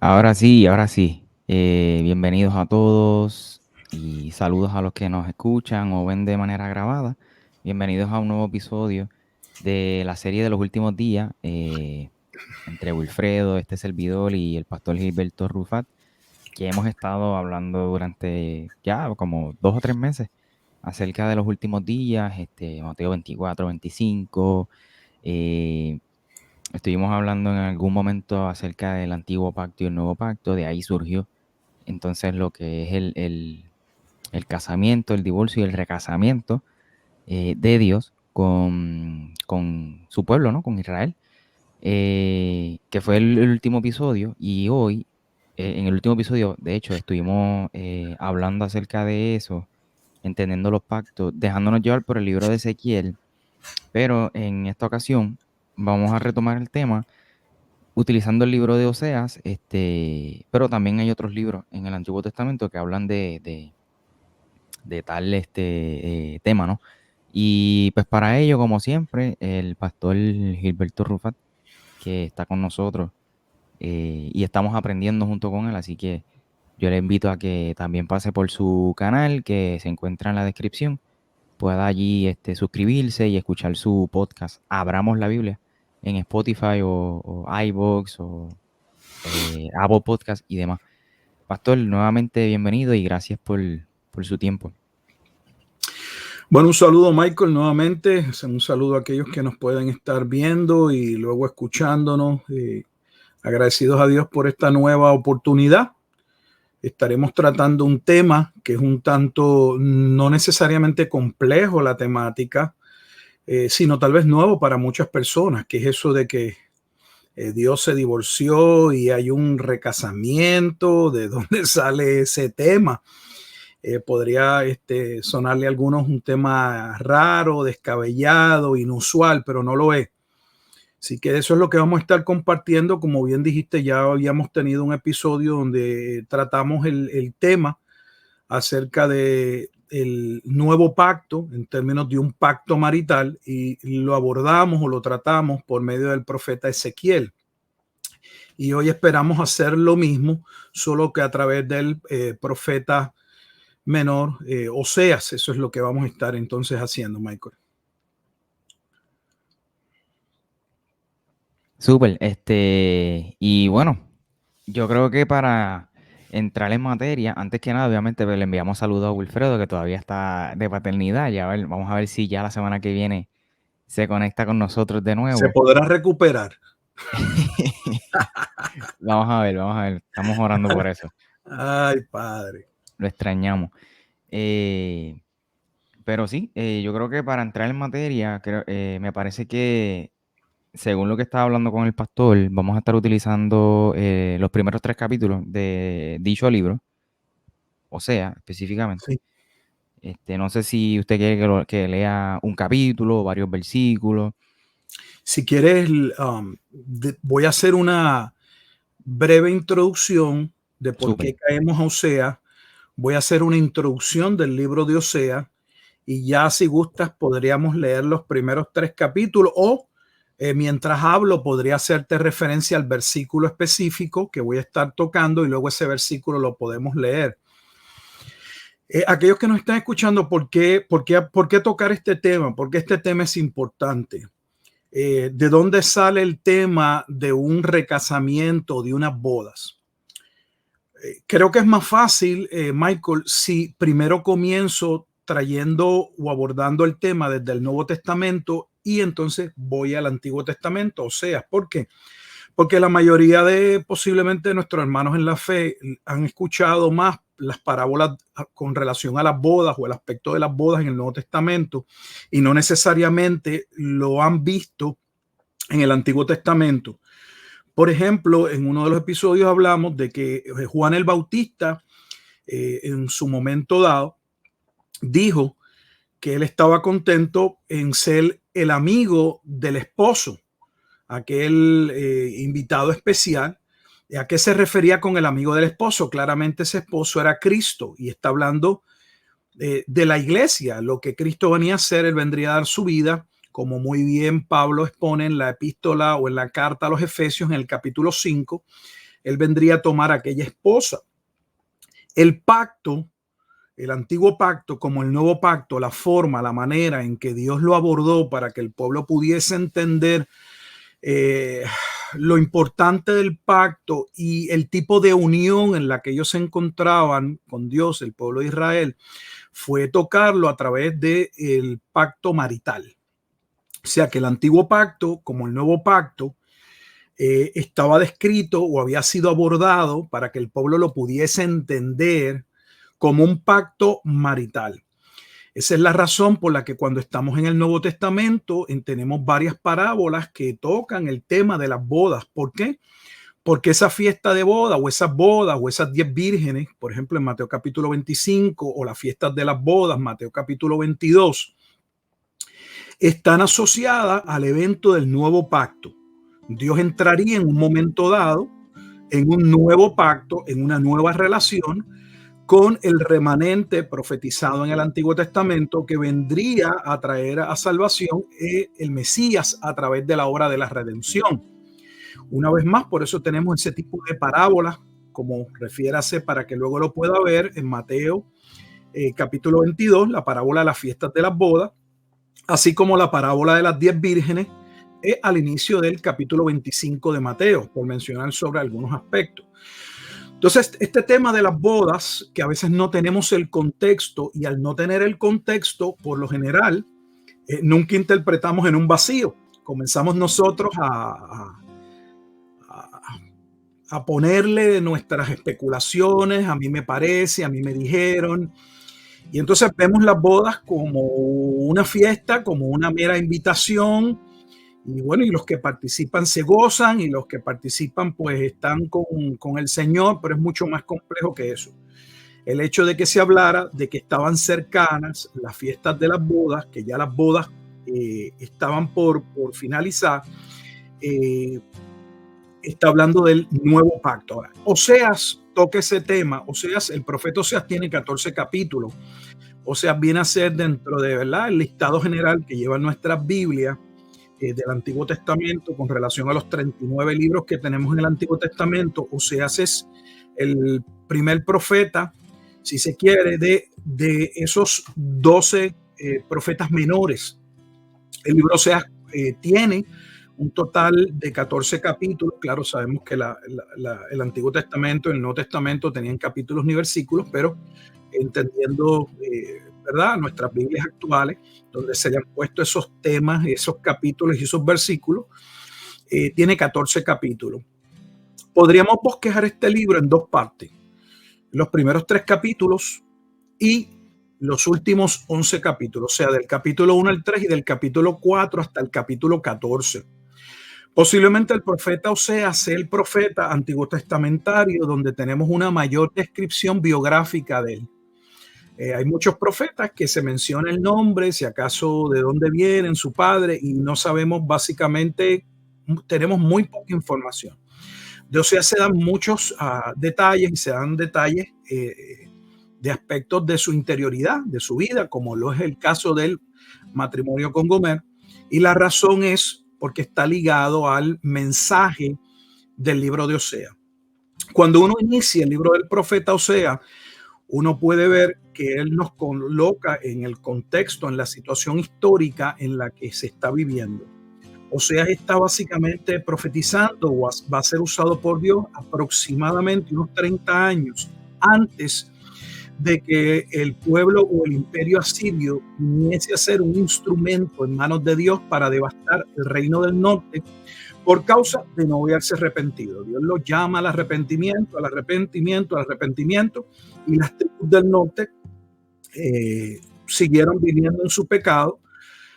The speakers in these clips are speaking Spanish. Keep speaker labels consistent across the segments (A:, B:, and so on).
A: Ahora sí, ahora sí. Bienvenidos a todos y saludos a los que nos escuchan o ven de manera grabada. Bienvenidos a un nuevo episodio de la serie de los últimos días entre Wilfredo, este servidor y el pastor Gilberto Rufat, que hemos estado hablando durante ya como 2 o 3 meses acerca de los últimos días, Mateo 24, 25. eh, Estuvimos hablando en algún momento acerca del antiguo pacto y el nuevo pacto, de ahí surgió entonces lo que es el casamiento, el divorcio y el recasamiento de Dios con su pueblo, ¿no? Con Israel, que fue el último episodio. Y hoy, en el último episodio, de hecho, estuvimos hablando acerca de eso, entendiendo los pactos, dejándonos llevar por el libro de Ezequiel, pero en esta ocasión vamos a retomar el tema utilizando el libro de Oseas, pero también hay otros libros en el Antiguo Testamento que hablan de tal tema, ¿no? Y pues para ello, como siempre, el pastor Gilberto Rufat, que está con nosotros, y estamos aprendiendo junto con él, así que yo le invito a que también pase por su canal, que se encuentra en la descripción, pueda allí suscribirse y escuchar su podcast, Abramos la Biblia, en Spotify o iVoox o Apple Podcast y demás. Pastor, nuevamente bienvenido y gracias por su tiempo.
B: Bueno, un saludo, Michael, nuevamente. Un saludo a aquellos que nos pueden estar viendo y luego escuchándonos. Agradecidos a Dios por esta nueva oportunidad. Estaremos tratando un tema que es un tanto no necesariamente complejo la temática, sino tal vez nuevo para muchas personas, que es eso de que Dios se divorció y hay un recasamiento. ¿De dónde sale ese tema? Podría sonarle a algunos un tema raro, descabellado, inusual, pero no lo es. Así que eso es lo que vamos a estar compartiendo. Como bien dijiste, ya habíamos tenido un episodio donde tratamos el tema acerca de el nuevo pacto en términos de un pacto marital y lo abordamos o lo tratamos por medio del profeta Ezequiel. Y hoy esperamos hacer lo mismo, solo que a través del profeta menor, Oseas. Eso es lo que vamos a estar entonces haciendo, Michael.
A: Súper, y bueno, yo creo que para entrar en materia, antes que nada, obviamente pues, le enviamos saludos a Wilfredo, que todavía está de paternidad. Vamos a ver si ya la semana que viene se conecta con nosotros de
B: Se
A: nuevo.
B: podrá recuperar.
A: Vamos a ver, estamos orando por eso.
B: Ay, padre.
A: Lo extrañamos. Eh, pero sí, yo creo que para entrar en materia, me parece que según lo que estaba hablando con el pastor, vamos a estar utilizando los primeros 3 capítulos de dicho libro, o sea, específicamente.
B: Sí.
A: No sé si usted quiere que lea un capítulo o varios versículos.
B: Si quieres, voy a hacer una breve introducción de por
A: Súper,
B: qué caemos a Osea. Voy a hacer una introducción del libro de Osea y ya si gustas podríamos leer los primeros 3 capítulos o mientras hablo podría hacerte referencia al versículo específico que voy a estar tocando y luego ese versículo lo podemos leer. Aquellos que nos están escuchando, ¿por qué tocar este tema? Porque este tema es importante. ¿De dónde sale el tema de un recasamiento, de unas bodas? Creo que es más fácil, Michael, si primero comienzo trayendo o abordando el tema desde el Nuevo Testamento y entonces voy al Antiguo Testamento. O sea, ¿por qué? Porque la mayoría de posiblemente nuestros hermanos en la fe han escuchado más las parábolas con relación a las bodas o el aspecto de las bodas en el Nuevo Testamento y no necesariamente lo han visto en el Antiguo Testamento. Por ejemplo, en uno de los episodios hablamos de que Juan el Bautista en su momento dado dijo que él estaba contento en ser el amigo del esposo, aquel invitado especial. ¿A qué se refería con el amigo del esposo? Claramente ese esposo era Cristo y está hablando de la iglesia, lo que Cristo venía a hacer. Él vendría a dar su vida, como muy bien Pablo expone en la epístola o en la carta a los Efesios en el capítulo 5. él vendría a tomar aquella esposa. El pacto, el antiguo pacto como el nuevo pacto, la forma, la manera en que Dios lo abordó para que el pueblo pudiese entender lo importante del pacto y el tipo de unión en la que ellos se encontraban con Dios, el pueblo de Israel, fue tocarlo a través del pacto marital. O sea que el antiguo pacto, como el nuevo pacto, estaba descrito o había sido abordado para que el pueblo lo pudiese entender como un pacto marital. Esa es la razón por la que cuando estamos en el Nuevo Testamento tenemos varias parábolas que tocan el tema de las bodas. ¿Por qué? Porque esa fiesta de boda o esas bodas o esas 10 vírgenes, por ejemplo en Mateo capítulo 25 o las fiestas de las bodas, Mateo capítulo 22, están asociadas al evento del nuevo pacto. Dios entraría en un momento dado en un nuevo pacto, en una nueva relación con el remanente profetizado en el Antiguo Testamento que vendría a traer a salvación el Mesías a través de la obra de la redención. Una vez más, por eso tenemos ese tipo de parábolas, como refiérase para que luego lo pueda ver en Mateo capítulo 22, la parábola de las fiestas de las bodas, así como la parábola de las 10 vírgenes al inicio del capítulo 25 de Mateo, por mencionar sobre algunos aspectos. Entonces, este tema de las bodas, que a veces no tenemos el contexto, y al no tener el contexto, por lo general, nunca interpretamos en un vacío. Comenzamos nosotros a ponerle nuestras especulaciones, a mí me parece, a mí me dijeron, y entonces vemos las bodas como una fiesta, como una mera invitación. Y bueno, y los que participan se gozan y los que participan pues están con el Señor, pero es mucho más complejo que eso. El hecho de que se hablara de que estaban cercanas las fiestas de las bodas, que ya las bodas estaban por finalizar, está hablando del nuevo pacto. Ahora, Oseas toca ese tema. Oseas, el profeta Oseas tiene 14 capítulos. Oseas viene a ser dentro de, ¿verdad?, el listado general que lleva nuestras Biblias del Antiguo Testamento con relación a los 39 libros que tenemos en el Antiguo Testamento. Oseas es el primer profeta, si se quiere, de esos 12 profetas menores. El libro Oseas tiene un total de 14 capítulos. Claro, sabemos que el Antiguo Testamento y el Nuevo Testamento tenían capítulos ni versículos, pero entendiendo ¿verdad?, nuestras Biblias actuales, donde se le han puesto esos temas, esos capítulos y esos versículos, tiene 14 capítulos. Podríamos bosquejar este libro en dos partes: los primeros 3 capítulos y los últimos 11 capítulos, o sea, del capítulo 1 al 3 y del capítulo 4 hasta el capítulo 14. Posiblemente el profeta Oseas sea el profeta antiguo testamentario donde tenemos una mayor descripción biográfica de él. Hay muchos profetas que se menciona el nombre, si acaso de dónde vienen, su padre, y no sabemos básicamente, tenemos muy poca información. De Oseas se dan muchos detalles y se dan detalles de aspectos de su interioridad, de su vida, como lo es el caso del matrimonio con Gomer, y la razón es porque está ligado al mensaje del libro de Oseas. Cuando uno inicia el libro del profeta Oseas, uno puede ver que él nos coloca en el contexto, en la situación histórica en la que se está viviendo. Oseas está básicamente profetizando o va a ser usado por Dios aproximadamente unos 30 años antes de que el pueblo o el imperio asirio viniese a ser un instrumento en manos de Dios para devastar el reino del norte por causa de no haberse arrepentido. Dios lo llama al arrepentimiento, al arrepentimiento, al arrepentimiento, y las tribus del norte siguieron viviendo en su pecado,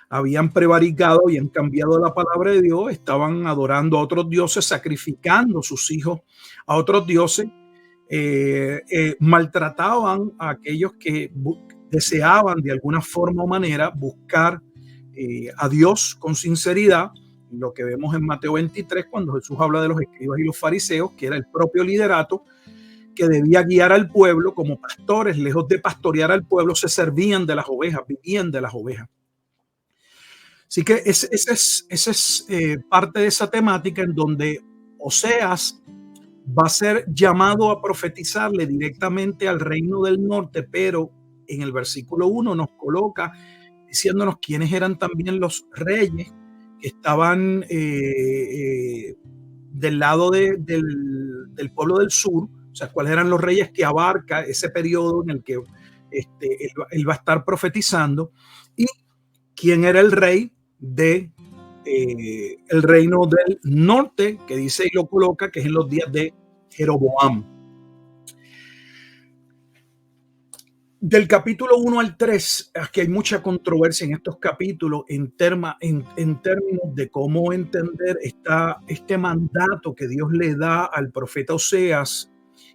B: habían prevaricado, habían cambiado la palabra de Dios, estaban adorando a otros dioses, sacrificando sus hijos a otros dioses, maltrataban a aquellos que deseaban de alguna forma o manera buscar a Dios con sinceridad. Lo que vemos en Mateo 23, cuando Jesús habla de los escribas y los fariseos, que era el propio liderato que debía guiar al pueblo como pastores, lejos de pastorear al pueblo, se servían de las ovejas, vivían de las ovejas. Así que esa es parte de esa temática en donde Oseas va a ser llamado a profetizarle directamente al reino del norte, pero en el versículo 1 nos coloca diciéndonos quiénes eran también los reyes que estaban del lado del pueblo del sur, o sea, cuáles eran los reyes que abarca ese periodo en el que él va a estar profetizando, y quién era el rey de el reino del norte, que dice y lo coloca, que es en los días de Jeroboam. Del capítulo 1 al 3, aquí hay mucha controversia en estos capítulos en términos de cómo entender este mandato que Dios le da al profeta Oseas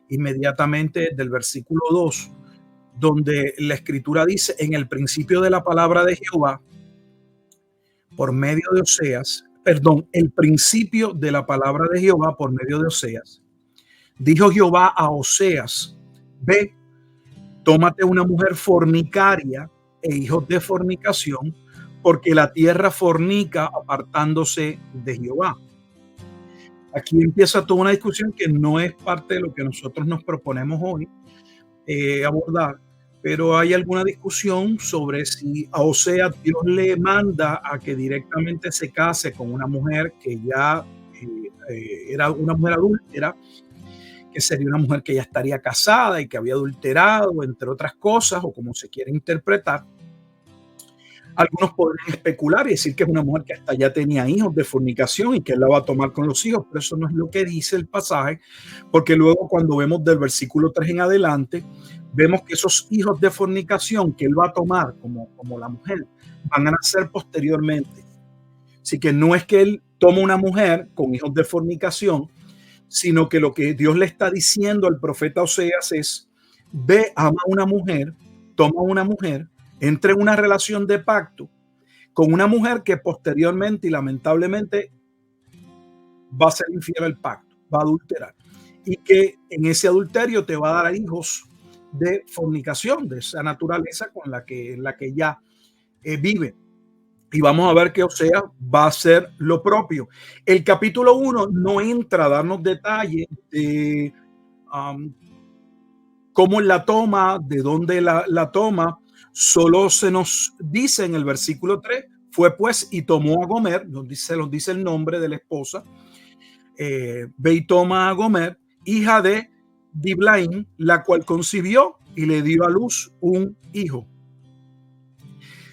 B: inmediatamente del versículo 2, donde la escritura dice: en el principio de la palabra de Jehová, por medio de Oseas, el principio de la palabra de Jehová por medio de Oseas, dijo Jehová a Oseas: ve, tómate una mujer fornicaria e hijos de fornicación, porque la tierra fornica apartándose de Jehová. Aquí empieza toda una discusión que no es parte de lo que nosotros nos proponemos hoy abordar, pero hay alguna discusión sobre si a Oseas Dios le manda a que directamente se case con una mujer que ya era una mujer adúltera, que sería una mujer que ya estaría casada y que había adulterado, entre otras cosas, o como se quiere interpretar. Algunos podrían especular y decir que es una mujer que hasta ya tenía hijos de fornicación y que él la va a tomar con los hijos, pero eso no es lo que dice el pasaje, porque luego cuando vemos del versículo 3 en adelante, vemos que esos hijos de fornicación que él va a tomar como la mujer van a nacer posteriormente. Así que no es que él toma una mujer con hijos de fornicación, sino que lo que Dios le está diciendo al profeta Oseas es: ve, ama a una mujer, toma una mujer, entre en una relación de pacto con una mujer que posteriormente y lamentablemente va a ser infiel al pacto, va a adulterar, y que en ese adulterio te va a dar hijos de fornicación, de esa naturaleza con la que ya vive. Y vamos a ver que Oseas va a hacer lo propio. El capítulo 1 no entra a darnos detalles de cómo la toma, de dónde la toma. Solo se nos dice en el versículo 3: fue pues y tomó a Gomer, nos dice el nombre de la esposa, ve y toma a Gomer, hija de Diblaim, la cual concibió y le dio a luz un hijo.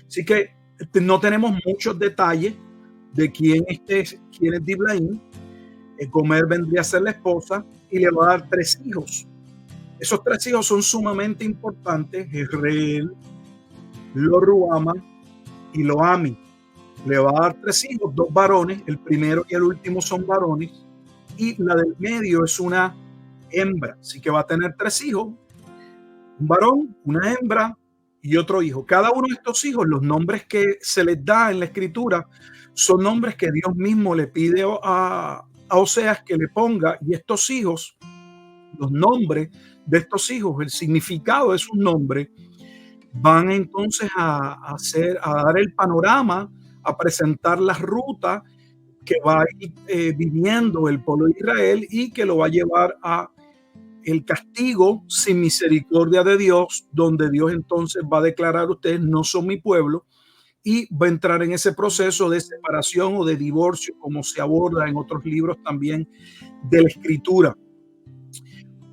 B: Así que no tenemos muchos detalles de quién es Diblaim. Gomer vendría a ser la esposa y le va a dar 3 hijos. Esos 3 hijos son sumamente importantes: Jezreel, Lo Ruama y Lo Ami. Le va a dar 3 hijos, 2 varones, el primero y el último son varones, y la del medio es una hembra. Así que va a tener 3 hijos, un varón, una hembra y otro hijo. Cada uno de estos hijos, los nombres que se les da en la escritura son nombres que Dios mismo le pide a Oseas que le ponga, y estos hijos, los nombres de estos hijos, el significado de sus nombres, van entonces a dar el panorama, a presentar la ruta que va a ir viviendo el pueblo de Israel y que lo va a llevar a el castigo sin misericordia de Dios, donde Dios entonces va a declarar: ustedes no son mi pueblo, y va a entrar en ese proceso de separación o de divorcio, como se aborda en otros libros también de la escritura.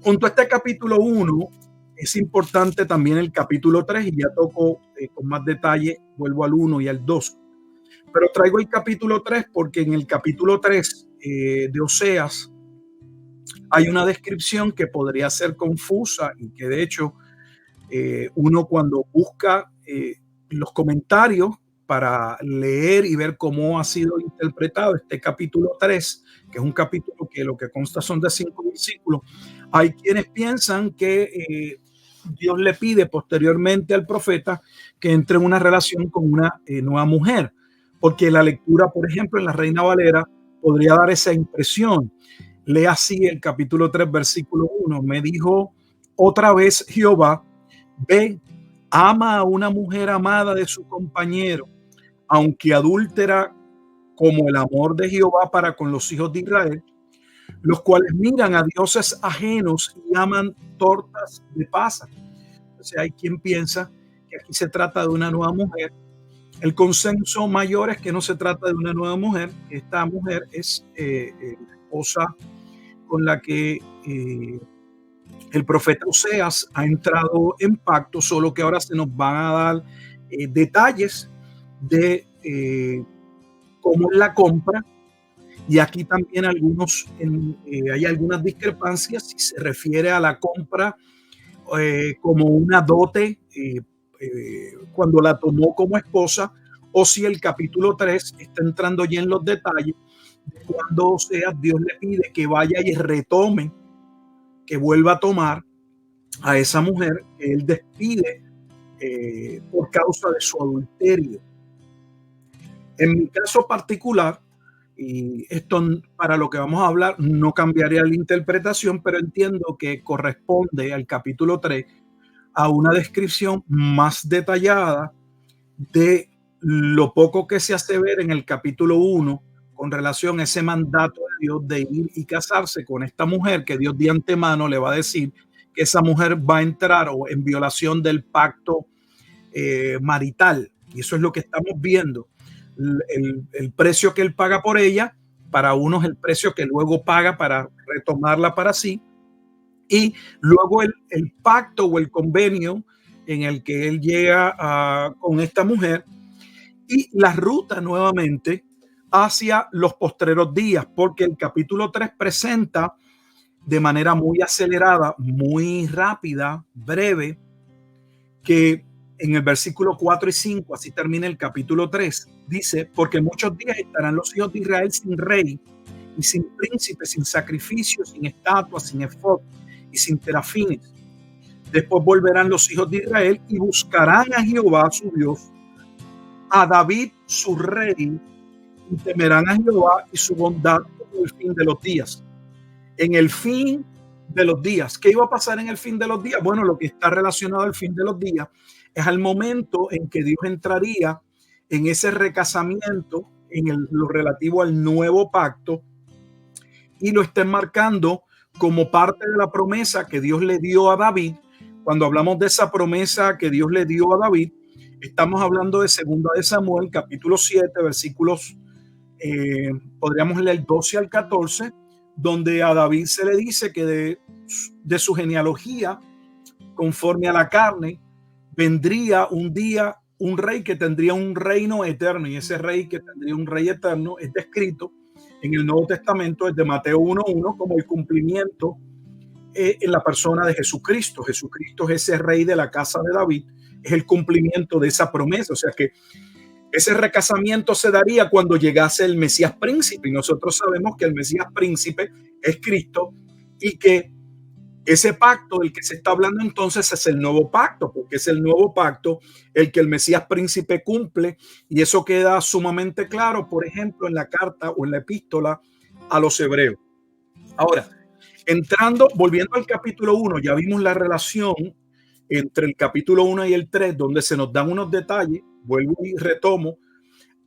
B: Junto a este capítulo 1 es importante también el capítulo 3, y ya toco con más detalle, vuelvo al 1 y al 2. Pero traigo el capítulo 3 porque en el capítulo 3 de Oseas hay una descripción que podría ser confusa, y que de hecho uno, cuando busca los comentarios para leer y ver cómo ha sido interpretado este capítulo 3, que es un capítulo que lo que consta son de 5 versículos, hay quienes piensan que Dios le pide posteriormente al profeta que entre en una relación con una nueva mujer, porque la lectura, por ejemplo, en la Reina Valera podría dar esa impresión. Lea así el capítulo 3, versículo 1: me dijo otra vez Jehová, ve, ama a una mujer amada de su compañero, aunque adúltera como el amor de Jehová para con los hijos de Israel, los cuales miran a dioses ajenos y llaman tortas de pasas. O sea, hay quien piensa que aquí se trata de una nueva mujer. El consenso mayor es que no se trata de una nueva mujer. Esta mujer es la esposa con la que el profeta Oseas ha entrado en pacto, solo que ahora se nos van a dar detalles de cómo es la compra. Y aquí también hay algunas discrepancias si se refiere a la compra como una dote cuando la tomó como esposa, o si el capítulo 3 está entrando ya en los detalles de cuando Oseas Dios le pide que vaya y retome, que vuelva a tomar a esa mujer que él despide por causa de su adulterio. En mi caso particular, y esto para lo que vamos a hablar no cambiaría la interpretación, pero entiendo que corresponde al capítulo 3 a una descripción más detallada de lo poco que se hace ver en el capítulo 1 con relación a ese mandato de Dios de ir y casarse con esta mujer, que Dios de antemano le va a decir que esa mujer va a entrar o en violación del pacto marital. Y eso es lo que estamos viendo. El precio que él paga por ella, para unos el precio que luego paga para retomarla para sí, y luego el pacto o el convenio en el que él llega con esta mujer, y la ruta nuevamente hacia los postreros días, porque el capítulo 3 presenta de manera muy acelerada, muy rápida, breve, que en el versículo 4 y 5, así termina el capítulo 3, dice: porque muchos días estarán los hijos de Israel sin rey y sin príncipe, sin sacrificio, sin estatua, sin efod y sin terafines. Después volverán los hijos de Israel y buscarán a Jehová su Dios, a David su rey, y temerán a Jehová y su bondad en el fin de los días. En el fin de los días. ¿Qué iba a pasar en el fin de los días? Bueno, lo que está relacionado al fin de los días es al momento en que Dios entraría en ese recasamiento, lo relativo al nuevo pacto, y lo está enmarcando como parte de la promesa que Dios le dio a David. Cuando hablamos de esa promesa que Dios le dio a David, estamos hablando de 2 de Samuel, capítulo 7, versículos, podríamos leer 12 al 14, donde a David se le dice que de su genealogía, conforme a la carne, vendría un día un rey que tendría un reino eterno, y ese rey que tendría un rey eterno es descrito en el Nuevo Testamento, desde Mateo 1:1, como el cumplimiento en la persona de Jesucristo. Jesucristo es ese rey de la casa de David, es el cumplimiento de esa promesa. O sea que ese recasamiento se daría cuando llegase el Mesías príncipe, y nosotros sabemos que el Mesías príncipe es Cristo, y que ese pacto del que se está hablando entonces es el nuevo pacto, porque es el nuevo pacto el que el Mesías príncipe cumple, y eso queda sumamente claro, por ejemplo, en la carta o en la epístola a los hebreos. Ahora, volviendo al capítulo 1, ya vimos la relación entre el capítulo 1 y el 3, donde se nos dan unos detalles. Vuelvo y retomo: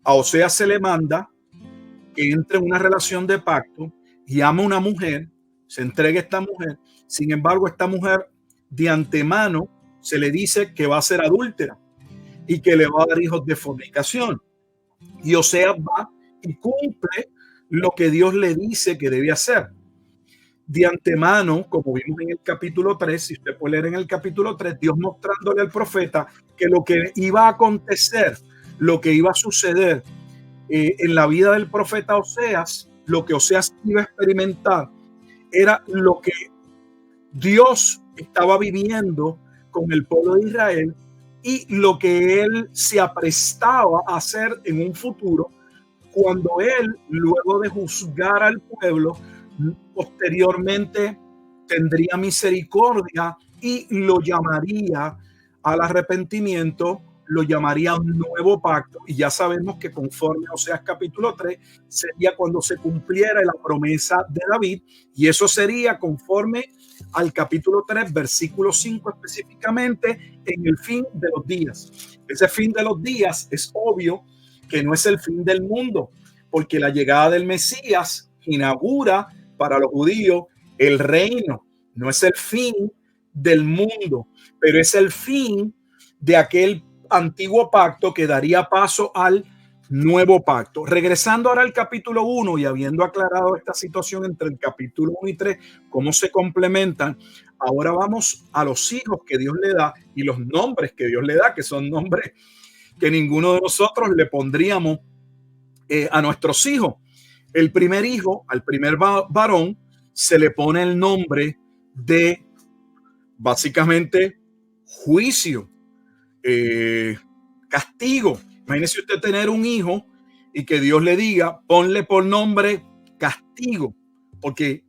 B: a Oseas se le manda que entre en una relación de pacto y ama a una mujer, se entregue a esta mujer. Sin embargo, esta mujer de antemano se le dice que va a ser adúltera y que le va a dar hijos de fornicación. Y Oseas va y cumple lo que Dios le dice que debe hacer. De antemano, como vimos en el capítulo 3, si usted puede leer en el capítulo 3, Dios mostrándole al profeta que lo que iba a acontecer, lo que iba a suceder en la vida del profeta Oseas, lo que Oseas iba a experimentar, era lo que Dios estaba viviendo con el pueblo de Israel, y lo que él se aprestaba a hacer en un futuro, cuando él, luego de juzgar al pueblo, posteriormente tendría misericordia y lo llamaría al arrepentimiento, lo llamaría un nuevo pacto. Y ya sabemos que conforme a Oseas capítulo 3 sería cuando se cumpliera la promesa de David, y eso sería conforme al capítulo 3, versículo 5 específicamente, en el fin de los días. Ese fin de los días es obvio que no es el fin del mundo, porque la llegada del Mesías inaugura para los judíos, el reino no es el fin del mundo, pero es el fin de aquel antiguo pacto que daría paso al nuevo pacto. Regresando ahora al capítulo 1 y habiendo aclarado esta situación entre el capítulo 1 y 3, cómo se complementan, ahora vamos a los hijos que Dios le da y los nombres que Dios le da, que son nombres que ninguno de nosotros le pondríamos a nuestros hijos. El primer hijo, al primer varón, se le pone el nombre de básicamente juicio, castigo. Imagínese usted tener un hijo y que Dios le diga, ponle por nombre castigo, porque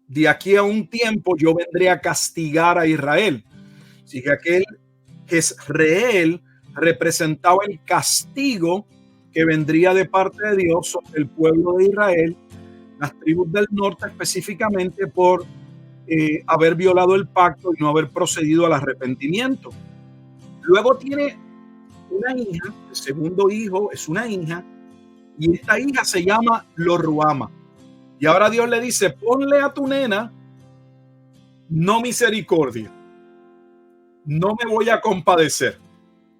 B: de aquí a un tiempo yo vendré a castigar a Israel. Así que aquel Jezreel representaba el castigo que vendría de parte de Dios sobre el pueblo de Israel, las tribus del norte específicamente por haber violado el pacto y no haber procedido al arrepentimiento. Luego tiene una hija, el segundo hijo es una hija, y esta hija se llama Lo-ruhama. Y ahora Dios le dice, ponle a tu nena no misericordia, no me voy a compadecer.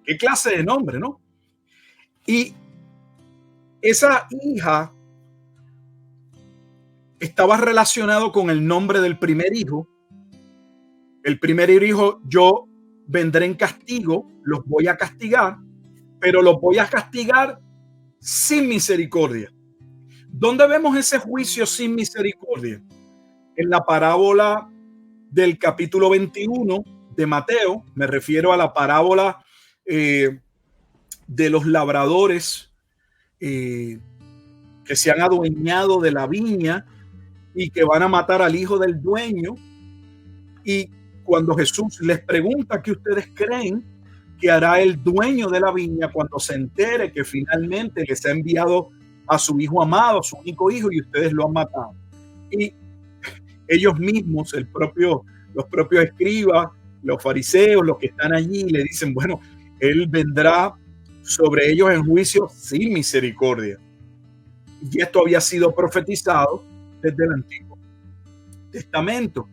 B: ¿Qué clase de nombre, no? Y esa hija estaba relacionado con el nombre del primer hijo. El primer hijo, yo vendré en castigo, los voy a castigar, pero los voy a castigar sin misericordia. ¿Dónde vemos ese juicio sin misericordia? En la parábola del capítulo 21 de Mateo. Me refiero a la parábola de los labradores que se han adueñado de la viña y que van a matar al hijo del dueño. Y cuando Jesús les pregunta qué ustedes creen que hará el dueño de la viña cuando se entere que finalmente les ha enviado a su hijo amado, a su único hijo, y ustedes lo han matado. Y ellos mismos, los propios escribas, los fariseos, los que están allí, le dicen, bueno, él vendrá sobre ellos en juicio sin misericordia. Y esto había sido profetizado desde el Antiguo Testamento.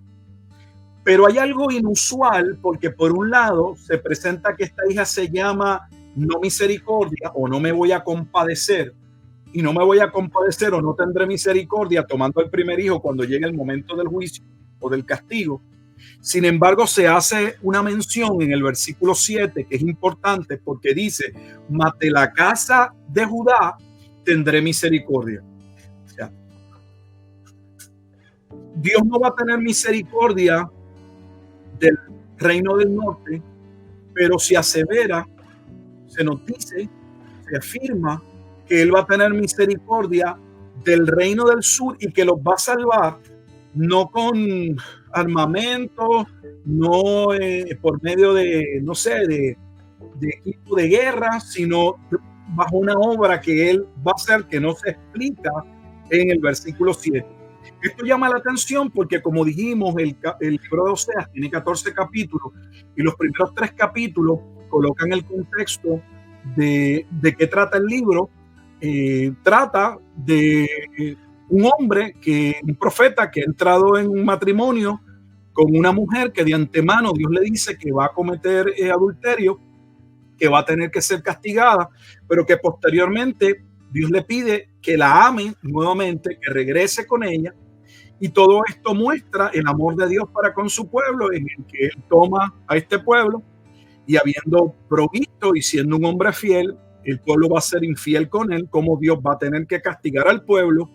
B: Pero hay algo inusual porque por un lado se presenta que esta hija se llama no misericordia o no me voy a compadecer, y no me voy a compadecer o no tendré misericordia tomando el primer hijo cuando llegue el momento del juicio o del castigo. Sin embargo, se hace una mención en el versículo 7 que es importante porque dice, mas de la casa de Judá tendré misericordia. O sea, Dios no va a tener misericordia del reino del norte, pero se asevera, se nos dice, se afirma que él va a tener misericordia del reino del sur y que los va a salvar no con armamento, no por medio de, no sé, de equipo de guerra, sino bajo una obra que él va a hacer que no se explica en el versículo 7. Esto llama la atención porque, como dijimos, el libro de Oseas tiene 14 capítulos y los primeros 3 capítulos colocan el contexto de qué trata el libro. Trata de un hombre, un profeta que ha entrado en un matrimonio con una mujer que de antemano Dios le dice que va a cometer adulterio, que va a tener que ser castigada, pero que posteriormente Dios le pide que la ame nuevamente, que regrese con ella. Y todo esto muestra el amor de Dios para con su pueblo, en el que él toma a este pueblo y habiendo provisto y siendo un hombre fiel, el pueblo va a ser infiel con él, como Dios va a tener que castigar al pueblo.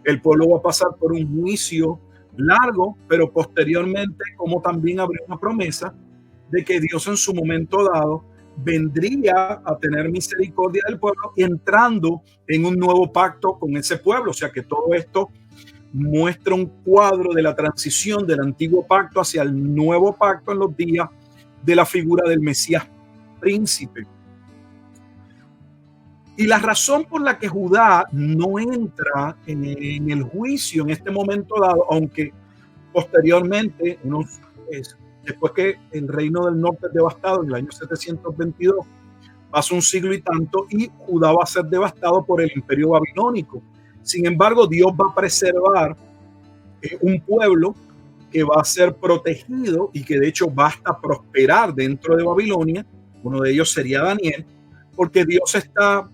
B: El pueblo va a pasar por un juicio largo, pero posteriormente, como también habría una promesa de que Dios en su momento dado vendría a tener misericordia del pueblo, entrando en un nuevo pacto con ese pueblo. O sea que todo esto muestra un cuadro de la transición del antiguo pacto hacia el nuevo pacto en los días de la figura del Mesías príncipe. Y la razón por la que Judá no entra en el juicio en este momento dado, aunque posteriormente, después que el reino del norte es devastado en el año 722, pasa un siglo y tanto y Judá va a ser devastado por el imperio babilónico. Sin embargo, Dios va a preservar un pueblo que va a ser protegido y que de hecho va hasta prosperar dentro de Babilonia. Uno de ellos sería Daniel, porque Dios está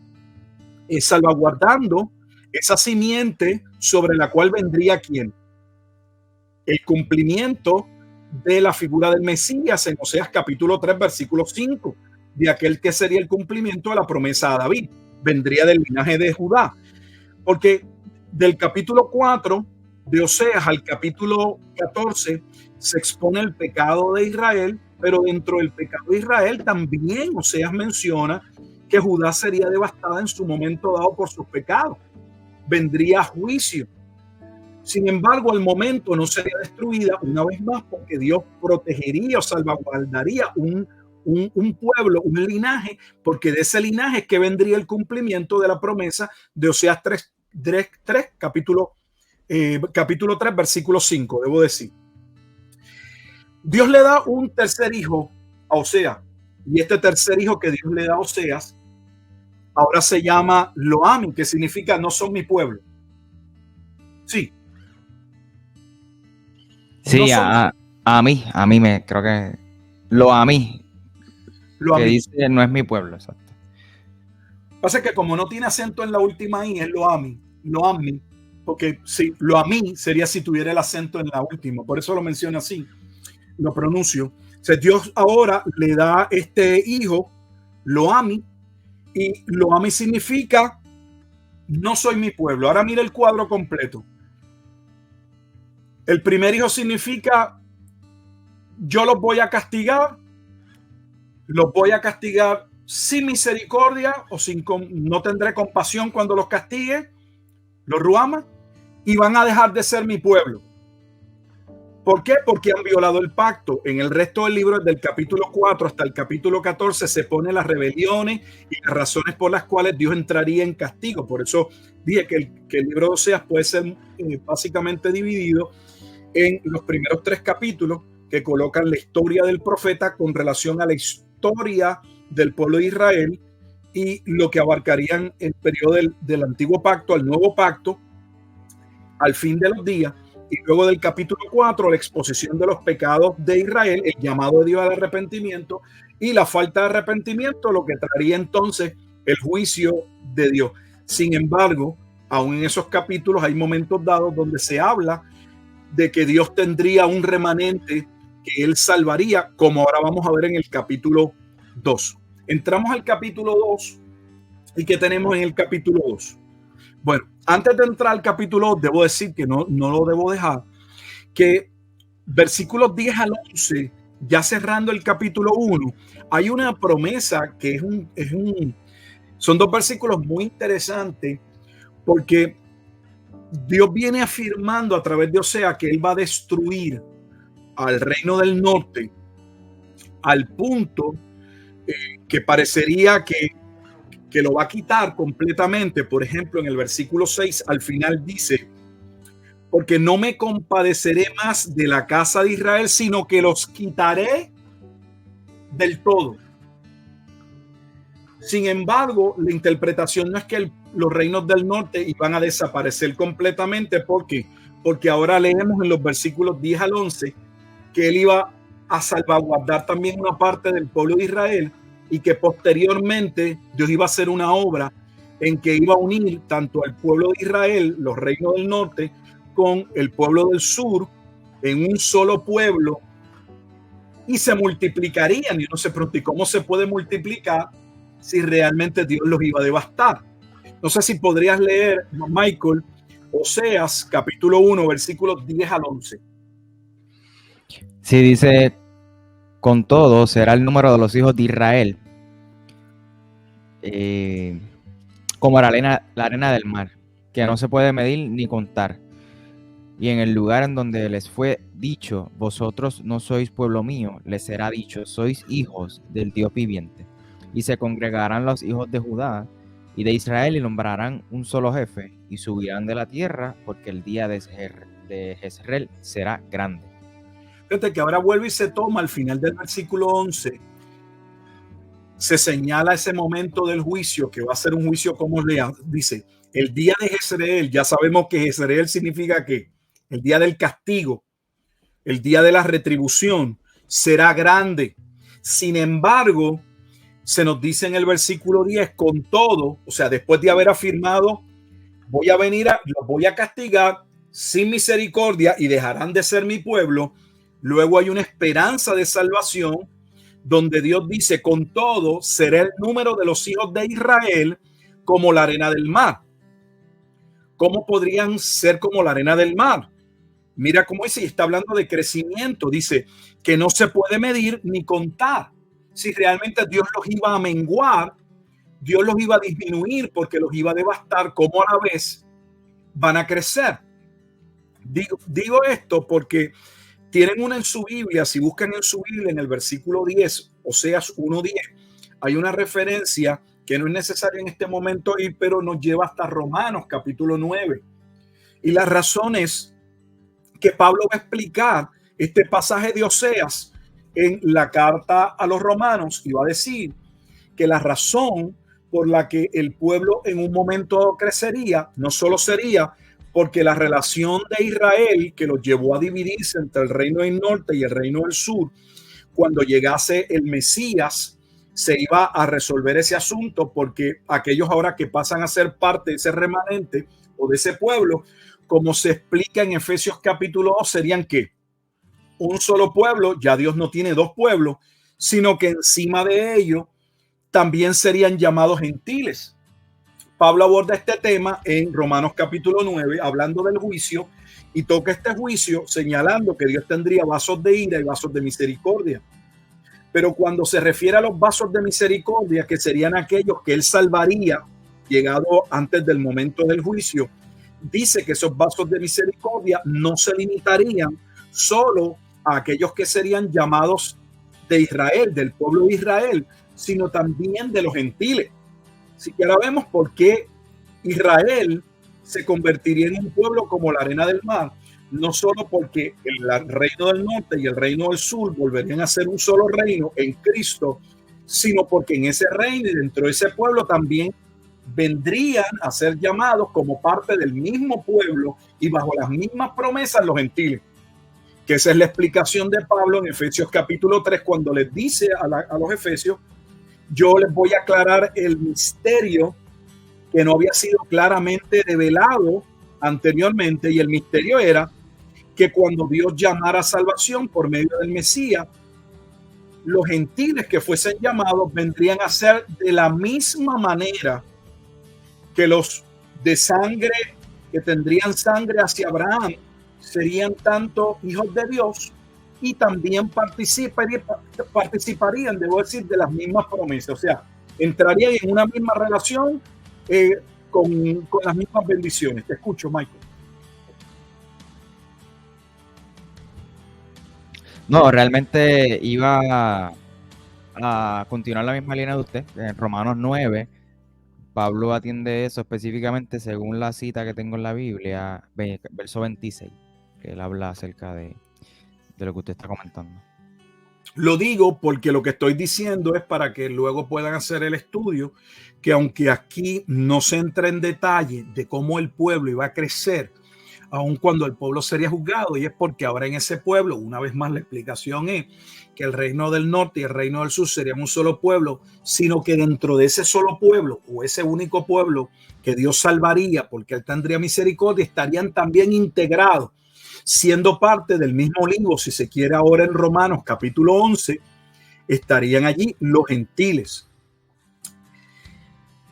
B: salvaguardando esa simiente sobre la cual vendría ¿quién? El cumplimiento de la figura del Mesías en Oseas capítulo 3, versículo 5, de aquel que sería el cumplimiento de la promesa a David. Vendría del linaje de Judá. Porque del capítulo 4 de Oseas al capítulo 14 se expone el pecado de Israel, pero dentro del pecado de Israel también Oseas menciona que Judá sería devastada en su momento dado por sus pecados. Vendría juicio. Sin embargo, al momento no sería destruida una vez más porque Dios protegería o salvaguardaría un pueblo, un linaje, porque de ese linaje es que vendría el cumplimiento de la promesa de Oseas 3 capítulo 3, versículo 5, debo decir. Dios le da un tercer hijo a Oseas, y este tercer hijo que Dios le da a Oseas ahora se llama Loami, que significa no son mi pueblo. Sí.
A: Sí, no son, a mí me creo que lo a mí que dice no es mi pueblo, exacto.
B: Pasa que como no tiene acento en la última I, es Loami, porque sí, Loami sería si tuviera el acento en la última, por eso lo menciono así, lo pronuncio. O sea, Dios ahora le da este hijo, Loami, y Loami significa no soy mi pueblo. Ahora mira el cuadro completo. El primer hijo significa yo los voy a castigar sin misericordia o no tendré compasión cuando los castigue, los ruamas, y van a dejar de ser mi pueblo. ¿Por qué? Porque han violado el pacto. En el resto del libro, desde el capítulo 4 hasta el capítulo 14, se ponen las rebeliones y las razones por las cuales Dios entraría en castigo. Por eso dije que el libro de Oseas puede ser básicamente dividido en los primeros 3 capítulos que colocan la historia del profeta con relación a la historia del pueblo de Israel y lo que abarcarían el periodo del antiguo pacto al nuevo pacto al fin de los días. Y luego del capítulo 4, la exposición de los pecados de Israel, el llamado de Dios al arrepentimiento y la falta de arrepentimiento, lo que traería entonces el juicio de Dios. Sin embargo, aún en esos capítulos hay momentos dados donde se habla de que Dios tendría un remanente que él salvaría, como ahora vamos a ver en el capítulo 2. Entramos al capítulo 2 y ¿qué tenemos en el capítulo 2? Bueno, antes de entrar al capítulo 2, debo decir que no lo debo dejar, que versículos 10 al 11, ya cerrando el capítulo 1, hay una promesa que son 2 versículos muy interesantes, porque Dios viene afirmando a través de Oseas que él va a destruir al reino del norte al punto que parecería que lo va a quitar completamente. Por ejemplo, en el versículo 6 al final dice: porque no me compadeceré más de la casa de Israel, sino que los quitaré del todo. Sin embargo, la interpretación no es que los reinos del norte iban a desaparecer completamente. ¿Por qué? Porque ahora leemos en los versículos 10 al 11 que él iba a salvaguardar también una parte del pueblo de Israel y que posteriormente Dios iba a hacer una obra en que iba a unir tanto al pueblo de Israel, los reinos del norte, con el pueblo del sur en un solo pueblo y se multiplicarían. Y uno se pregunta, ¿cómo se puede multiplicar si realmente Dios los iba a devastar? No sé si podrías leer, Michael, Oseas capítulo 1, versículos 10 al 11.
A: Sí, dice: con todo será el número de los hijos de Israel como la arena del mar, que no se puede medir ni contar. Y en el lugar en donde les fue dicho, vosotros no sois pueblo mío, les será dicho, sois hijos del Dios viviente. Y se congregarán los hijos de Judá y de Israel y nombrarán un solo jefe y subirán de la tierra, porque el día de Jezreel será grande.
B: Fíjate que ahora vuelve y se toma al final del versículo 11. Se señala ese momento del juicio, que va a ser un juicio como dice, el día de Jezreel. Ya sabemos que Jezreel significa que el día del castigo, el día de la retribución, será grande. Sin embargo, se nos dice en el versículo 10, con todo, o sea, después de haber afirmado, los voy a castigar sin misericordia y dejarán de ser mi pueblo. Luego hay una esperanza de salvación donde Dios dice, con todo será el número de los hijos de Israel como la arena del mar. ¿Cómo podrían ser como la arena del mar? Mira cómo dice, y está hablando de crecimiento, dice que no se puede medir ni contar. Si realmente Dios los iba a menguar, Dios los iba a disminuir porque los iba a devastar, como a la vez van a crecer. Digo esto porque tienen una en su Biblia, si buscan en su Biblia en el versículo 10, Oseas 1:10, hay una referencia que no es necesaria en este momento ir, pero nos lleva hasta Romanos capítulo 9. Y la razón es que Pablo va a explicar este pasaje de Oseas en la carta a los romanos y va a decir que la razón por la que el pueblo en un momento crecería no solo sería porque la relación de Israel que los llevó a dividirse entre el reino del norte y el reino del sur, cuando llegase el Mesías se iba a resolver ese asunto, porque aquellos ahora que pasan a ser parte de ese remanente o de ese pueblo, como se explica en Efesios capítulo 2, serían que un solo pueblo, ya Dios no tiene dos pueblos, sino que encima de ello también serían llamados gentiles. Pablo aborda este tema en Romanos capítulo 9, hablando del juicio, y toca este juicio señalando que Dios tendría vasos de ira y vasos de misericordia. Pero cuando se refiere a los vasos de misericordia, que serían aquellos que él salvaría llegado antes del momento del juicio, dice que esos vasos de misericordia no se limitarían solo a aquellos que serían llamados de Israel, del pueblo de Israel, sino también de los gentiles. Así que ahora vemos por qué Israel se convertiría en un pueblo como la arena del mar, no solo porque el reino del norte y el reino del sur volverían a ser un solo reino en Cristo, sino porque en ese reino y dentro de ese pueblo también vendrían a ser llamados como parte del mismo pueblo y bajo las mismas promesas los gentiles. Que esa es la explicación de Pablo en Efesios capítulo 3, cuando les dice a los efesios, yo les voy a aclarar el misterio que no había sido claramente revelado anteriormente, y el misterio era que cuando Dios llamara a salvación por medio del Mesías, los gentiles que fuesen llamados vendrían a ser de la misma manera que los de sangre, que tendrían sangre hacia Abraham, serían tanto hijos de Dios y también participarían, debo decir, de las mismas promesas. O sea, entrarían en una misma relación con las mismas bendiciones. Te escucho, Michael.
A: No, realmente iba a continuar la misma línea de usted. En Romanos 9, Pablo atiende eso específicamente según la cita que tengo en la Biblia, verso 26, que él habla acerca de lo que usted está comentando.
B: Lo digo porque lo que estoy diciendo es para que luego puedan hacer el estudio, que aunque aquí no se entra en detalle de cómo el pueblo iba a crecer, aun cuando el pueblo sería juzgado, y es porque ahora en ese pueblo, una vez más la explicación es que el reino del norte y el reino del sur serían un solo pueblo, sino que dentro de ese solo pueblo o ese único pueblo que Dios salvaría porque él tendría misericordia, estarían también integrados, siendo parte del mismo libro, si se quiere ahora en Romanos capítulo 11, estarían allí los gentiles.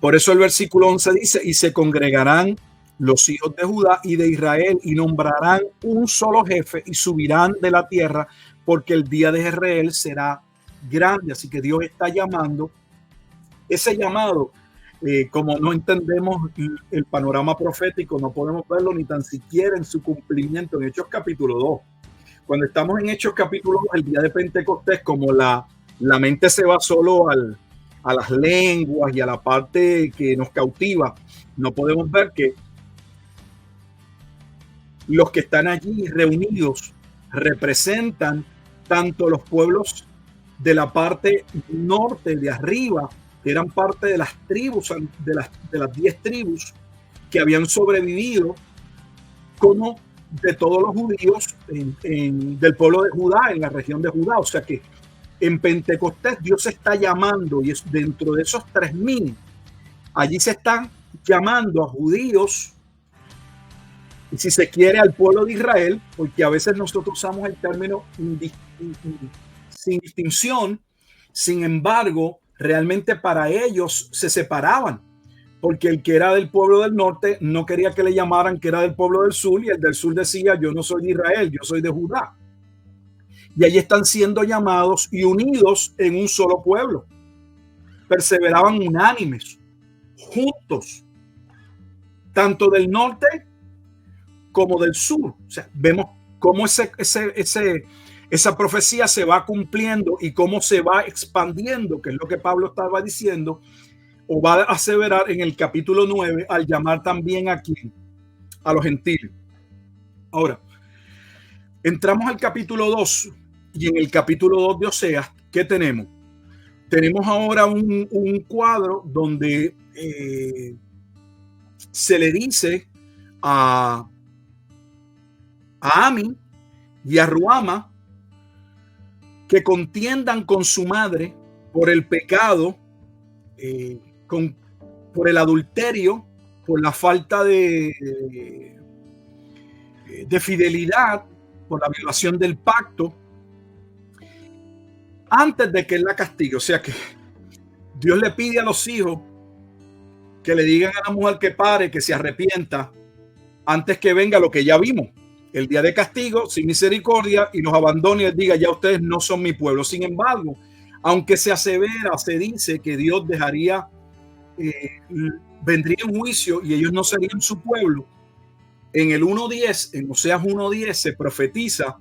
B: Por eso el versículo 11 dice, y se congregarán los hijos de Judá y de Israel y nombrarán un solo jefe y subirán de la tierra, porque el día de Israel será grande. Así que Dios está llamando. Ese llamado, como no entendemos el panorama profético, no podemos verlo ni tan siquiera en su cumplimiento en Hechos capítulo 2. Cuando estamos en Hechos capítulo 2, el día de Pentecostés, como la mente se va solo a las lenguas y a la parte que nos cautiva, no podemos ver que los que están allí reunidos representan tanto los pueblos de la parte norte de arriba, que eran parte de las tribus, de las 10 tribus que habían sobrevivido, como de todos los judíos del pueblo de Judá, en la región de Judá. O sea que en Pentecostés Dios está llamando, y es dentro de esos 3,000, allí se están llamando a judíos, y si se quiere al pueblo de Israel, porque a veces nosotros usamos el término sin distinción. Sin embargo, realmente para ellos se separaban, porque el que era del pueblo del norte no quería que le llamaran que era del pueblo del sur, y el del sur decía: yo no soy de Israel, yo soy de Judá. Y allí están siendo llamados y unidos en un solo pueblo. Perseveraban unánimes, juntos, tanto del norte como del sur. O sea, vemos cómo esa profecía se va cumpliendo y cómo se va expandiendo, que es lo que Pablo estaba diciendo, o va a aseverar en el capítulo 9, al llamar también aquí a los gentiles. Ahora, entramos al capítulo 2, y en el capítulo 2 de Oseas, ¿qué tenemos? Tenemos ahora un cuadro donde se le dice a Ami y a Ruama que contiendan con su madre por el pecado, por el adulterio, por la falta de fidelidad, por la violación del pacto, antes de que él la castigue. O sea que Dios le pide a los hijos que le digan a la mujer que pare, que se arrepienta, antes que venga lo que ya vimos, el día de castigo sin misericordia, y los abandone y les diga: ya ustedes no son mi pueblo. Sin embargo, aunque se asevera, se dice que Dios dejaría, vendría un juicio y ellos no serían su pueblo, en el 1:10, en Oseas 1:10, se profetiza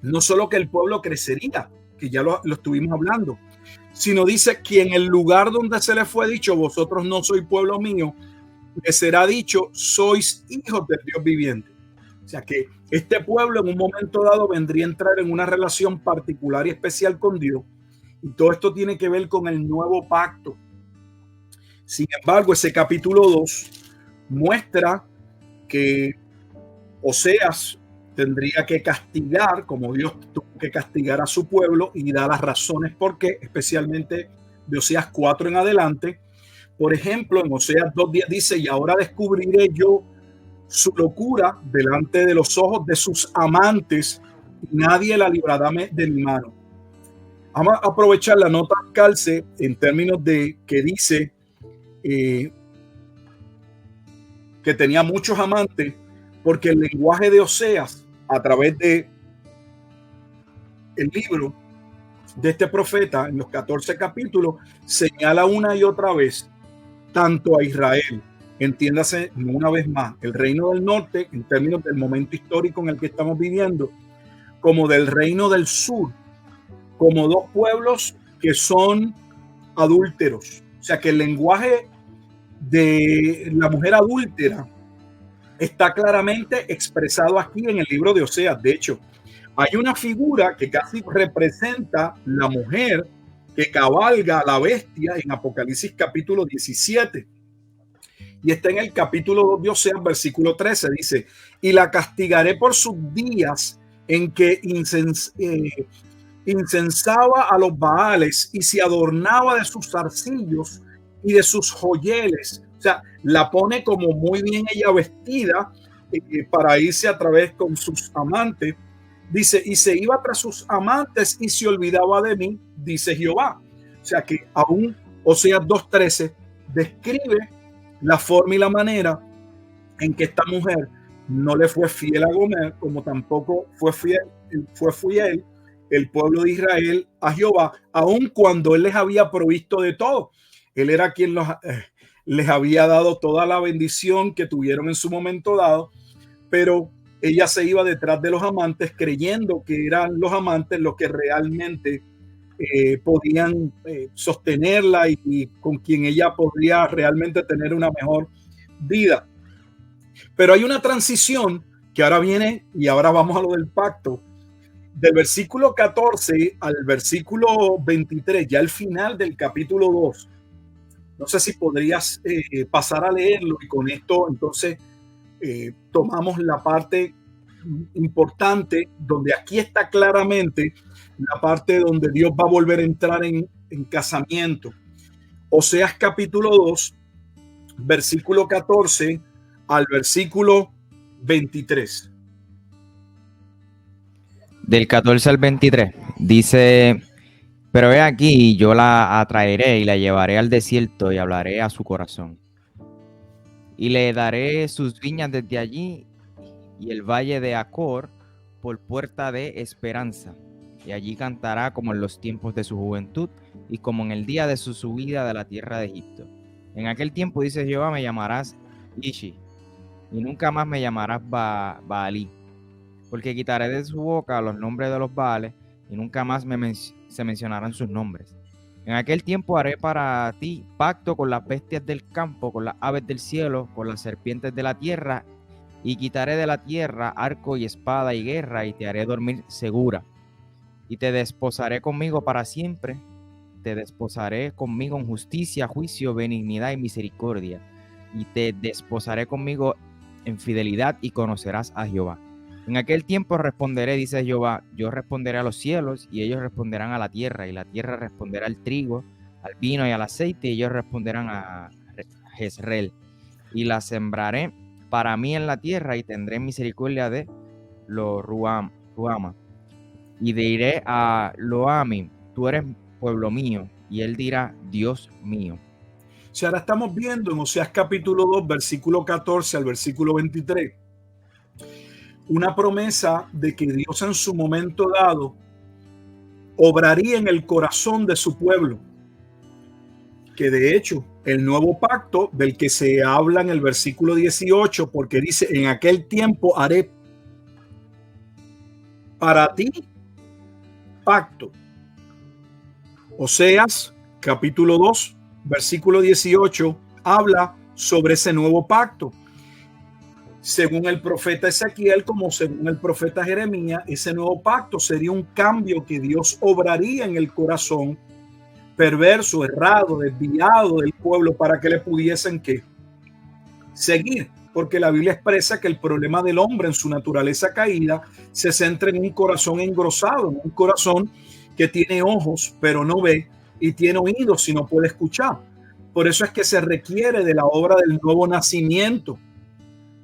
B: no solo que el pueblo crecería, que ya lo estuvimos hablando, sino dice que en el lugar donde se le fue dicho: vosotros no sois pueblo mío, le será dicho: sois hijos del Dios viviente. O sea que este pueblo en un momento dado vendría a entrar en una relación particular y especial con Dios, y todo esto tiene que ver con el nuevo pacto. Sin embargo, ese capítulo 2 muestra que Oseas tendría que castigar, como Dios tuvo que castigar a su pueblo, y da las razones por qué, especialmente de Oseas 4 en adelante. Por ejemplo, en Oseas 2:10 dice: y ahora descubriré yo su locura delante de los ojos de sus amantes, y nadie la librará de mi mano. Vamos a aprovechar la nota al calce en términos de que dice que tenía muchos amantes, porque el lenguaje de Oseas, a través de el libro de este profeta, en los 14 capítulos, señala una y otra vez tanto a Israel, entiéndase una vez más, el reino del norte, en términos del momento histórico en el que estamos viviendo, como del reino del sur, como dos pueblos que son adúlteros. O sea que el lenguaje de la mujer adúltera está claramente expresado aquí en el libro de Oseas. De hecho, hay una figura que casi representa la mujer que cabalga a la bestia en Apocalipsis capítulo 17. Y está en el capítulo 2 de Oseas, versículo 13. Dice: y la castigaré por sus días en que incensaba a los baales y se adornaba de sus zarcillos y de sus joyeles. O sea, la pone como muy bien ella vestida para irse a través con sus amantes. Dice: y se iba tras sus amantes y se olvidaba de mí, dice Jehová. O sea que aún Oseas 2:13 describe la forma y la manera en que esta mujer no le fue fiel a Gomer, como tampoco fue fiel el pueblo de Israel a Jehová, aun cuando él les había provisto de todo. Él era quien les había dado toda la bendición que tuvieron en su momento dado, pero ella se iba detrás de los amantes, creyendo que eran los amantes los que realmente podían sostenerla y con quien ella podría realmente tener una mejor vida. Pero hay una transición que ahora viene, y ahora vamos a lo del pacto, del versículo 14 al versículo 23, ya al final del capítulo 2. No sé si podrías pasar a leerlo, y con esto entonces tomamos la parte importante, donde aquí está claramente la parte donde Dios va a volver a entrar en casamiento. Oseas capítulo 2, versículo 14 al versículo 23.
A: Del 14 al 23 dice: pero he aquí, yo la atraeré y la llevaré al desierto y hablaré a su corazón. Y le daré sus viñas desde allí y el valle de Acor por puerta de esperanza. Y allí cantará como en los tiempos de su juventud y como en el día de su subida de la tierra de Egipto. En aquel tiempo, dice Jehová, me llamarás Ishi, y nunca más me llamarás Baalí, porque quitaré de su boca los nombres de los Baales, y nunca más se mencionarán sus nombres. En aquel tiempo haré para ti pacto con las bestias del campo, con las aves del cielo, con las serpientes de la tierra, y quitaré de la tierra arco y espada y guerra, y te haré dormir segura. Y te desposaré conmigo para siempre, te desposaré conmigo en justicia, juicio, benignidad y misericordia, y te desposaré conmigo en fidelidad, y conocerás a Jehová. En aquel tiempo responderé, dice Jehová, yo responderé a los cielos, y ellos responderán a la tierra, y la tierra responderá al trigo, al vino y al aceite, y ellos responderán a Jezreel, y la sembraré para mí en la tierra, y tendré misericordia de Ruama, y diré a Loami, tú eres pueblo mío, y él dirá, Dios mío.
B: Si ahora estamos viendo en Oseas capítulo 2, versículo 14 al versículo 23, una promesa de que Dios en su momento dado obraría en el corazón de su pueblo, que de hecho el nuevo pacto del que se habla en el versículo 18, porque dice, en aquel tiempo haré para ti pacto. Oseas capítulo 2, versículo 18, habla sobre ese nuevo pacto. Según el profeta Ezequiel, como según el profeta Jeremías, ese nuevo pacto sería un cambio que Dios obraría en el corazón perverso, errado, desviado del pueblo para que le pudiesen ¿qué? Seguir. Porque la Biblia expresa que el problema del hombre en su naturaleza caída se centra en un corazón engrosado, en un corazón que tiene ojos pero no ve y tiene oídos y no puede escuchar. Por eso es que se requiere de la obra del nuevo nacimiento,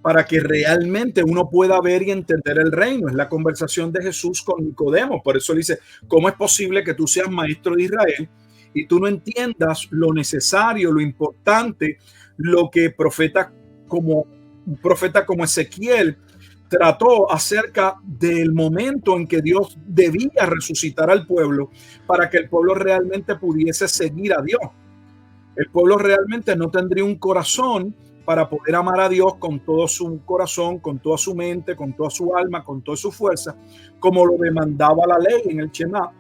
B: para que realmente uno pueda ver y entender el reino. Es la conversación de Jesús con Nicodemo. Por eso dice, ¿cómo es posible que tú seas maestro de Israel y tú no entiendas lo necesario, lo importante, lo que un profeta como Ezequiel trató acerca del momento en que Dios debía resucitar al pueblo para que el pueblo realmente pudiese seguir a Dios? El pueblo realmente no tendría un corazón para poder amar a Dios con todo su corazón, con toda su mente, con toda su alma, con toda su fuerza, como lo demandaba la ley en el Shema,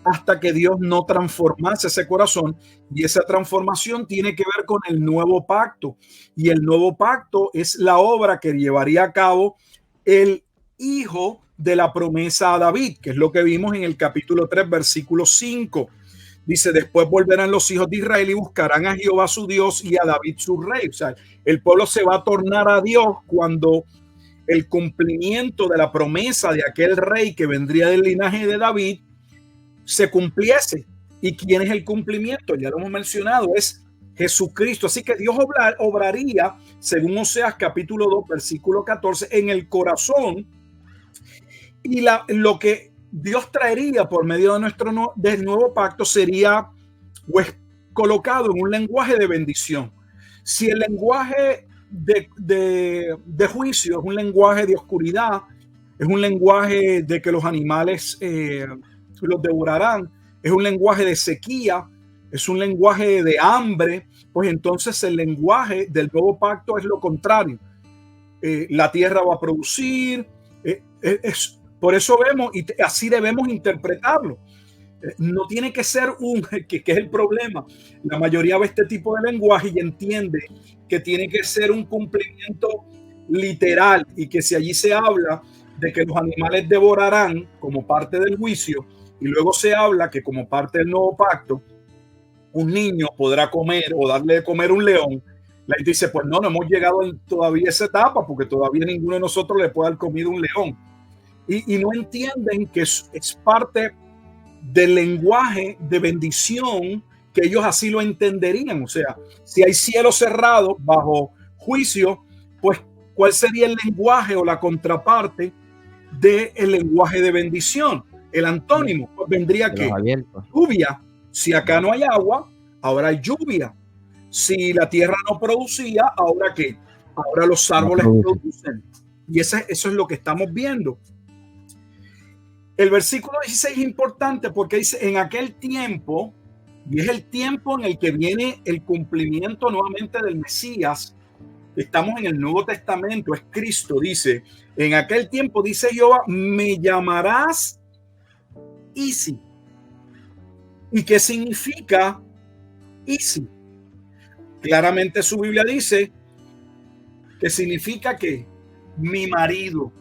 B: hasta que Dios no transformase ese corazón. Y esa transformación tiene que ver con el nuevo pacto. Y el nuevo pacto es la obra que llevaría a cabo el hijo de la promesa a David, que es lo que vimos en el capítulo 3, versículo 5. Dice, después volverán los hijos de Israel y buscarán a Jehová su Dios y a David su rey. O sea, el pueblo se va a tornar a Dios cuando el cumplimiento de la promesa de aquel rey que vendría del linaje de David se cumpliese. ¿Y quién es el cumplimiento? Ya lo hemos mencionado, es Jesucristo. Así que Dios obraría, según Oseas capítulo 2, versículo 14, en el corazón. Y lo que Dios traería por medio de del nuevo pacto sería pues colocado en un lenguaje de bendición. Si el lenguaje de juicio es un lenguaje de oscuridad, es un lenguaje de que los animales los devorarán, es un lenguaje de sequía, es un lenguaje de hambre, pues entonces el lenguaje del nuevo pacto es lo contrario. La tierra va a producir, por eso vemos, y así debemos interpretarlo. No tiene que ser que es el problema. La mayoría ve este tipo de lenguaje y entiende que tiene que ser un cumplimiento literal, y que si allí se habla de que los animales devorarán como parte del juicio, y luego se habla que como parte del nuevo pacto un niño podrá comer o darle de comer un león, La gente dice, pues no hemos llegado todavía a esa etapa porque todavía ninguno de nosotros le puede dar comida a un león. Y no entienden que es parte del lenguaje de bendición, que ellos así lo entenderían. O sea, si hay cielo cerrado bajo juicio, pues ¿cuál sería el lenguaje o la contraparte del lenguaje de bendición? El antónimo pues vendría que lluvia. Si acá no hay agua, ahora hay lluvia. Si la tierra no producía, ¿ahora qué? Ahora los árboles producen. Y eso es lo que estamos viendo. El versículo 16 es importante porque dice, en aquel tiempo, y es el tiempo en el que viene el cumplimiento nuevamente del Mesías. Estamos en el Nuevo Testamento, es Cristo, dice, en aquel tiempo, dice Jehová, me llamarás Isi. ¿Y qué significa Isi? Claramente su Biblia dice que significa que mi marido.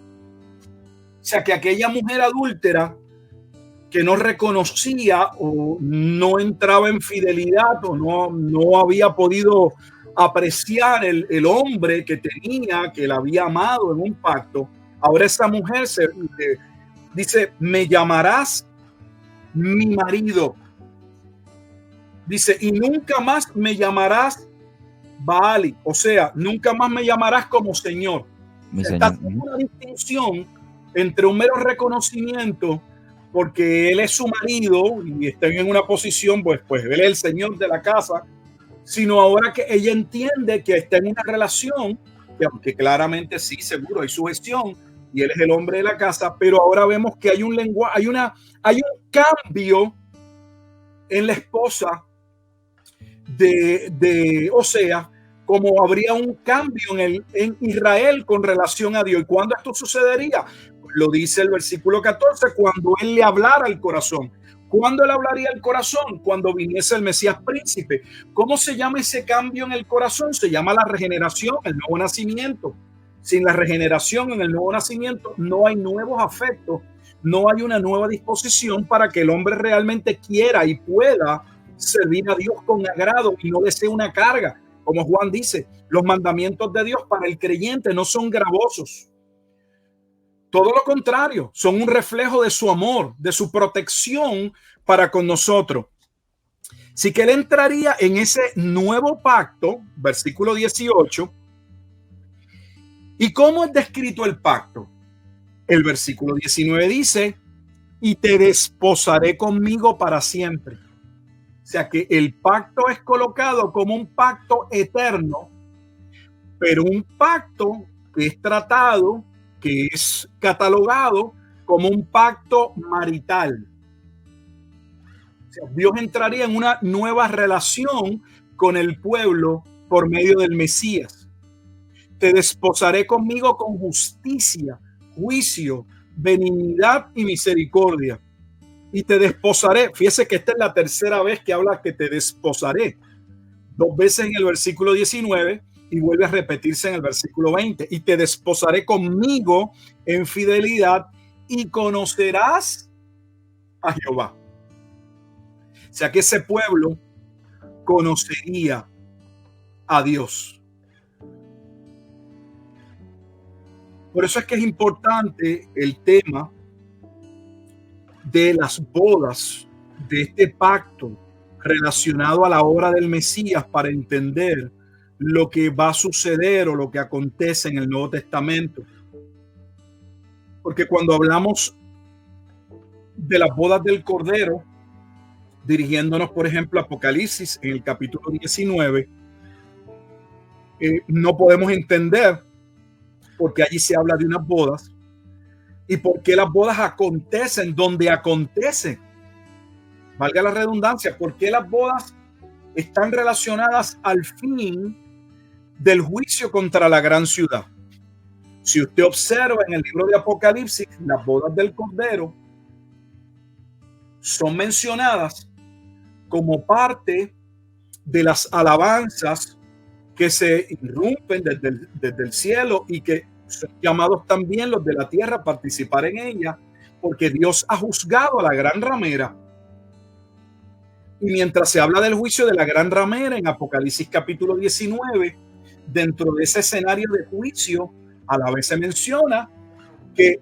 B: O sea, que aquella mujer adúltera que no reconocía o no entraba en fidelidad o no había podido apreciar el hombre que tenía, que la había amado en un pacto, ahora esa mujer dice, me llamarás mi marido. Dice, y nunca más me llamarás Baali, o sea, nunca más me llamarás como Señor. Está haciendo una distinción entre un mero reconocimiento, porque él es su marido y están en una posición, pues él es el señor de la casa, sino ahora que ella entiende que está en una relación, que aunque claramente sí, seguro hay sujeción, y él es el hombre de la casa, pero ahora vemos que hay un lenguaje, hay un cambio en la esposa de Osea, como habría un cambio en Israel con relación a Dios. ¿Y cuándo esto sucedería? Lo dice el versículo 14, cuando él le hablara al corazón. ¿Cuándo él hablaría al corazón? Cuando viniese el Mesías príncipe. ¿Cómo se llama ese cambio en el corazón? Se llama la regeneración, el nuevo nacimiento. Sin la regeneración en el nuevo nacimiento no hay nuevos afectos, no hay una nueva disposición para que el hombre realmente quiera y pueda servir a Dios con agrado y no le sea una carga. Como Juan dice, los mandamientos de Dios para el creyente no son gravosos. Todo lo contrario, son un reflejo de su amor, de su protección para con nosotros. Así que él entraría en ese nuevo pacto, versículo 18. ¿Y cómo es descrito el pacto? El versículo 19 dice, y te desposaré conmigo para siempre. O sea que el pacto es colocado como un pacto eterno, pero un pacto que es tratado, que es catalogado como un pacto marital. O sea, Dios entraría en una nueva relación con el pueblo por medio del Mesías. Te desposaré conmigo con justicia, juicio, benignidad y misericordia. Y te desposaré. Fíjese que esta es la tercera vez que habla que te desposaré. 2 veces en el versículo 19 y vuelve a repetirse en el versículo 20. Y te desposaré conmigo en fidelidad y conocerás a Jehová. O sea que ese pueblo conocería a Dios. Por eso es que es importante el tema de las bodas, de este pacto relacionado a la obra del Mesías, para entender lo que va a suceder o lo que acontece en el Nuevo Testamento. Porque cuando hablamos de las bodas del Cordero, dirigiéndonos, por ejemplo, a Apocalipsis en el capítulo 19, no podemos entender por qué allí se habla de unas bodas y por qué las bodas acontecen donde acontecen. Valga la redundancia, por qué las bodas están relacionadas al fin del juicio contra la gran ciudad. Si usted observa en el libro de Apocalipsis, las bodas del Cordero son mencionadas como parte de las alabanzas que se irrumpen desde el cielo y que son llamados también los de la tierra a participar en ella, porque Dios ha juzgado a la gran ramera. Y mientras se habla del juicio de la gran ramera en Apocalipsis capítulo 19, dentro de ese escenario de juicio, a la vez se menciona que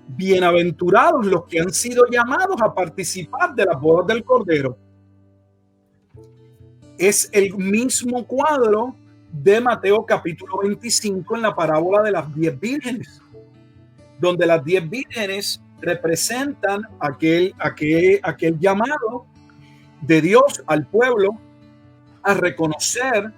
B: bienaventurados los que han sido llamados a participar de las bodas del Cordero. Es el mismo cuadro de Mateo capítulo 25 en la parábola de las 10 vírgenes, donde las 10 vírgenes representan aquel llamado de Dios al pueblo a reconocer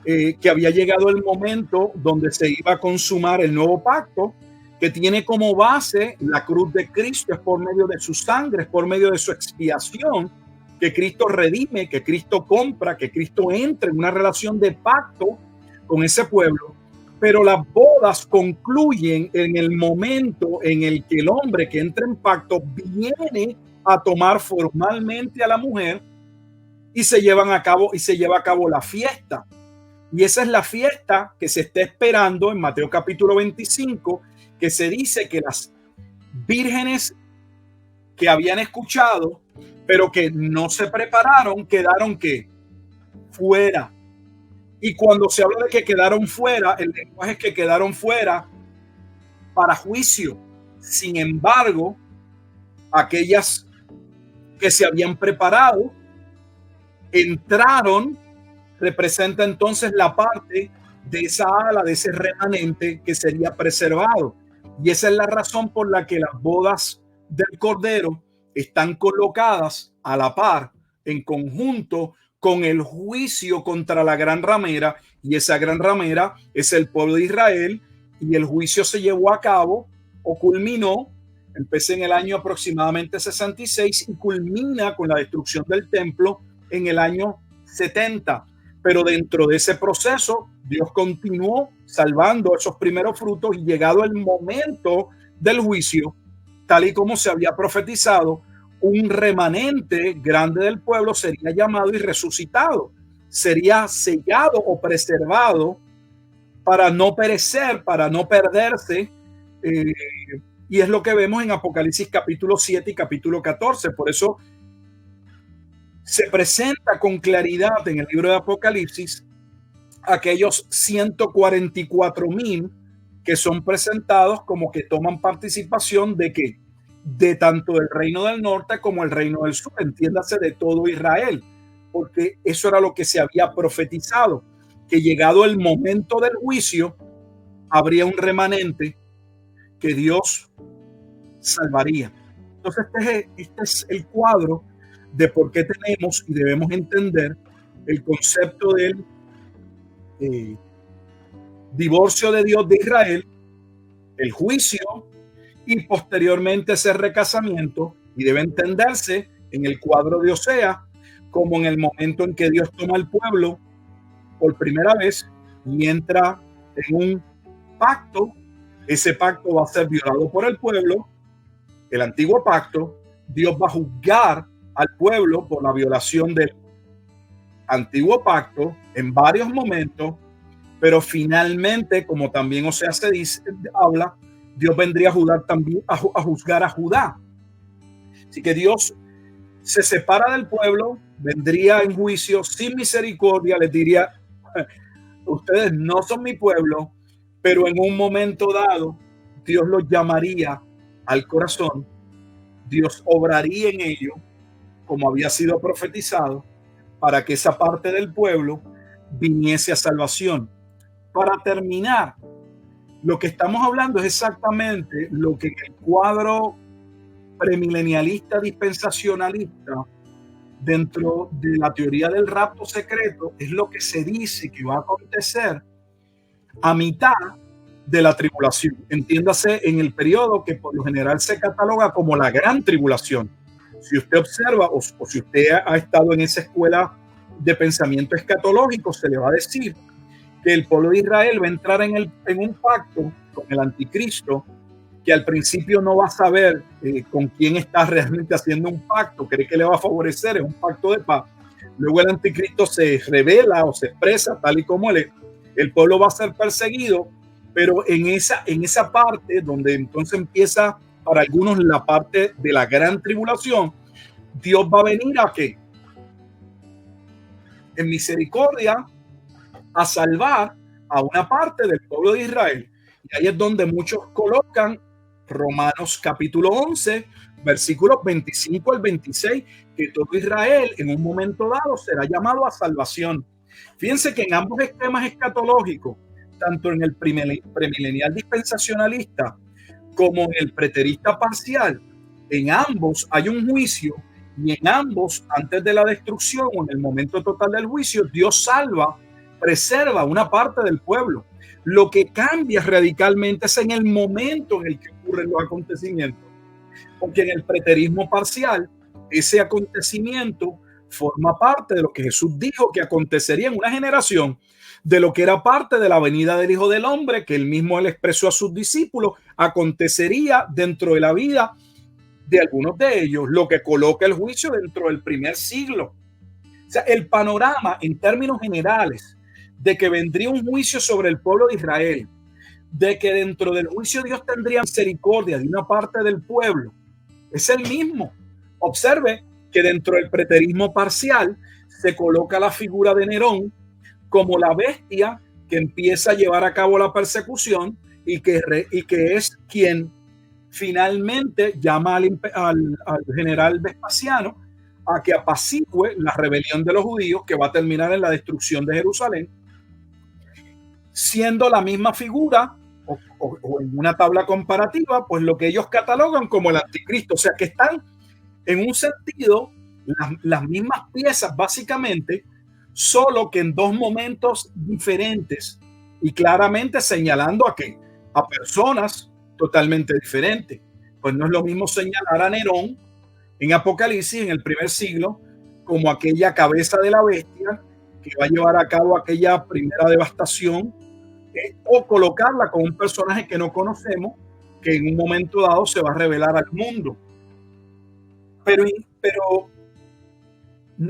B: que había llegado el momento donde se iba a consumar el nuevo pacto, que tiene como base la cruz de Cristo. Es por medio de su sangre, es por medio de su expiación que Cristo redime, que Cristo compra, que Cristo entra en una relación de pacto con ese pueblo. Pero las bodas concluyen en el momento en el que el hombre que entra en pacto viene a tomar formalmente a la mujer y se lleva a cabo la fiesta. Y esa es la fiesta que se está esperando en Mateo capítulo 25, que se dice que las vírgenes que habían escuchado, pero que no se prepararon, quedaron ¿qué? Fuera. Y cuando se habla de que quedaron fuera, el lenguaje es que quedaron fuera para juicio. Sin embargo, aquellas que se habían preparado entraron. Representa entonces la parte de esa ala, de ese remanente que sería preservado. Y esa es la razón por la que las bodas del Cordero están colocadas a la par, en conjunto con el juicio contra la gran ramera. Y esa gran ramera es el pueblo de Israel. Y el juicio se llevó a cabo o culminó, empecé en el año aproximadamente 66 y culmina con la destrucción del templo en el año 70. Pero dentro de ese proceso, Dios continuó salvando esos primeros frutos y llegado el momento del juicio, tal y como se había profetizado, un remanente grande del pueblo sería llamado y resucitado, sería sellado o preservado para no perecer, para no perderse. Y es lo que vemos en Apocalipsis capítulo 7 y capítulo 14. Por eso se presenta con claridad en el libro de Apocalipsis aquellos 144,000 que son presentados como que toman participación de tanto del reino del norte como el reino del sur, entiéndase de todo Israel, porque eso era lo que se había profetizado, que llegado el momento del juicio habría un remanente que Dios salvaría. Entonces este es el cuadro de por qué tenemos y debemos entender el concepto del divorcio de Dios de Israel, el juicio y posteriormente ese recasamiento, y debe entenderse en el cuadro de Osea como en el momento en que Dios toma al pueblo por primera vez y entra en un pacto. Ese pacto va a ser violado por el pueblo, el antiguo pacto. Dios va a juzgar al pueblo por la violación del antiguo pacto en varios momentos, pero finalmente, como también Osea se dice, habla, Dios vendría a juzgar a Judá. Así que Dios se separa del pueblo, vendría en juicio sin misericordia, les diría: ustedes no son mi pueblo, pero en un momento dado Dios los llamaría al corazón, Dios obraría en ello como había sido profetizado, para que esa parte del pueblo viniese a salvación. Para terminar, lo que estamos hablando es exactamente lo que en el cuadro premilenialista dispensacionalista, dentro de la teoría del rapto secreto, es lo que se dice que va a acontecer a mitad de la tribulación. Entiéndase, en el periodo que por lo general se cataloga como la gran tribulación. Si usted observa o si usted ha estado en esa escuela de pensamiento escatológico, se le va a decir que el pueblo de Israel va a entrar en un pacto con el anticristo, que al principio no va a saber con quién está realmente haciendo un pacto, cree que le va a favorecer, es un pacto de paz. Luego el anticristo se revela o se expresa tal y como él es. El pueblo va a ser perseguido, pero en esa parte donde entonces empieza para algunos la parte de la gran tribulación, Dios va a venir a ¿qué? En misericordia, a salvar a una parte del pueblo de Israel. Y ahí es donde muchos colocan Romanos capítulo 11, versículos 25 al 26, que todo Israel en un momento dado será llamado a salvación. Fíjense que en ambos esquemas escatológicos, tanto en el premilenial dispensacionalista como en el preterista parcial, en ambos hay un juicio y en ambos, antes de la destrucción o en el momento total del juicio, Dios salva, preserva una parte del pueblo. Lo que cambia radicalmente es en el momento en el que ocurren los acontecimientos. Porque en el preterismo parcial, ese acontecimiento forma parte de lo que Jesús dijo que acontecería en una generación, de lo que era parte de la venida del Hijo del Hombre, que él mismo le expresó a sus discípulos, acontecería dentro de la vida de algunos de ellos, lo que coloca el juicio dentro del primer siglo. O sea, el panorama en términos generales de que vendría un juicio sobre el pueblo de Israel, de que dentro del juicio Dios tendría misericordia de una parte del pueblo, es el mismo. Observe que dentro del preterismo parcial se coloca la figura de Nerón como la bestia que empieza a llevar a cabo la persecución y que es quien finalmente llama al general Vespasiano a que apacigüe la rebelión de los judíos que va a terminar en la destrucción de Jerusalén, siendo la misma figura o en una tabla comparativa, pues lo que ellos catalogan como el anticristo. O sea que están en un sentido las mismas piezas básicamente, solo que en dos momentos diferentes y claramente señalando a personas totalmente diferentes. Pues no es lo mismo señalar a Nerón en Apocalipsis en el primer siglo como aquella cabeza de la bestia que va a llevar a cabo aquella primera devastación, o colocarla con un personaje que no conocemos, que en un momento dado se va a revelar al mundo. Pero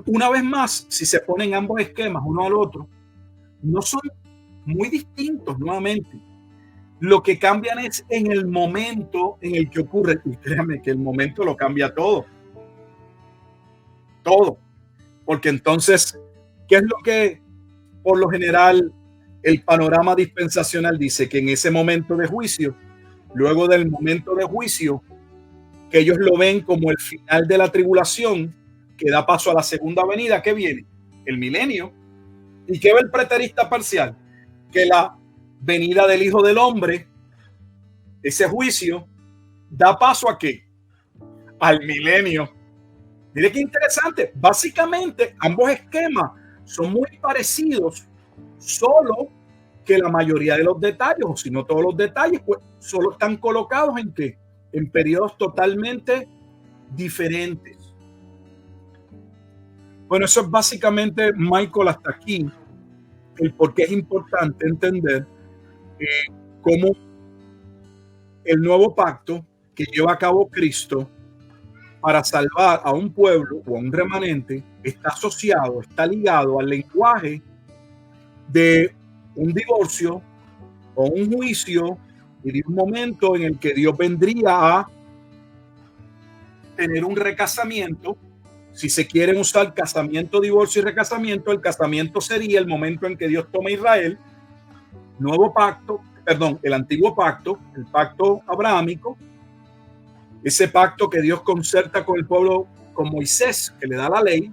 B: una vez más, si se ponen ambos esquemas uno al otro, no son muy distintos nuevamente. Lo que cambian es en el momento en el que ocurre. Y créanme que el momento lo cambia todo. Todo. Porque entonces, ¿qué es lo que por lo general el panorama dispensacional dice? Que en ese momento de juicio, luego del momento de juicio, que ellos lo ven como el final de la tribulación, que da paso a la segunda venida, ¿qué viene? El milenio. ¿Y qué ve el preterista parcial? Que la venida del Hijo del Hombre, ese juicio, da paso ¿a qué? Al milenio. Mire qué interesante. Básicamente, ambos esquemas son muy parecidos, solo que la mayoría de los detalles, o si no todos los detalles, pues solo están colocados en qué? En periodos totalmente diferentes. Bueno, eso es básicamente, Michael, hasta aquí, el por qué es importante entender cómo el nuevo pacto que lleva a cabo Cristo para salvar a un pueblo o a un remanente está asociado, está ligado al lenguaje de un divorcio o un juicio y de un momento en el que Dios vendría a tener un recasamiento. Si se quieren usar casamiento, divorcio y recasamiento, el casamiento sería el momento en que Dios toma a Israel, nuevo pacto, perdón, el antiguo pacto, el pacto abrahámico, ese pacto que Dios concerta con el pueblo, con Moisés, que le da la ley,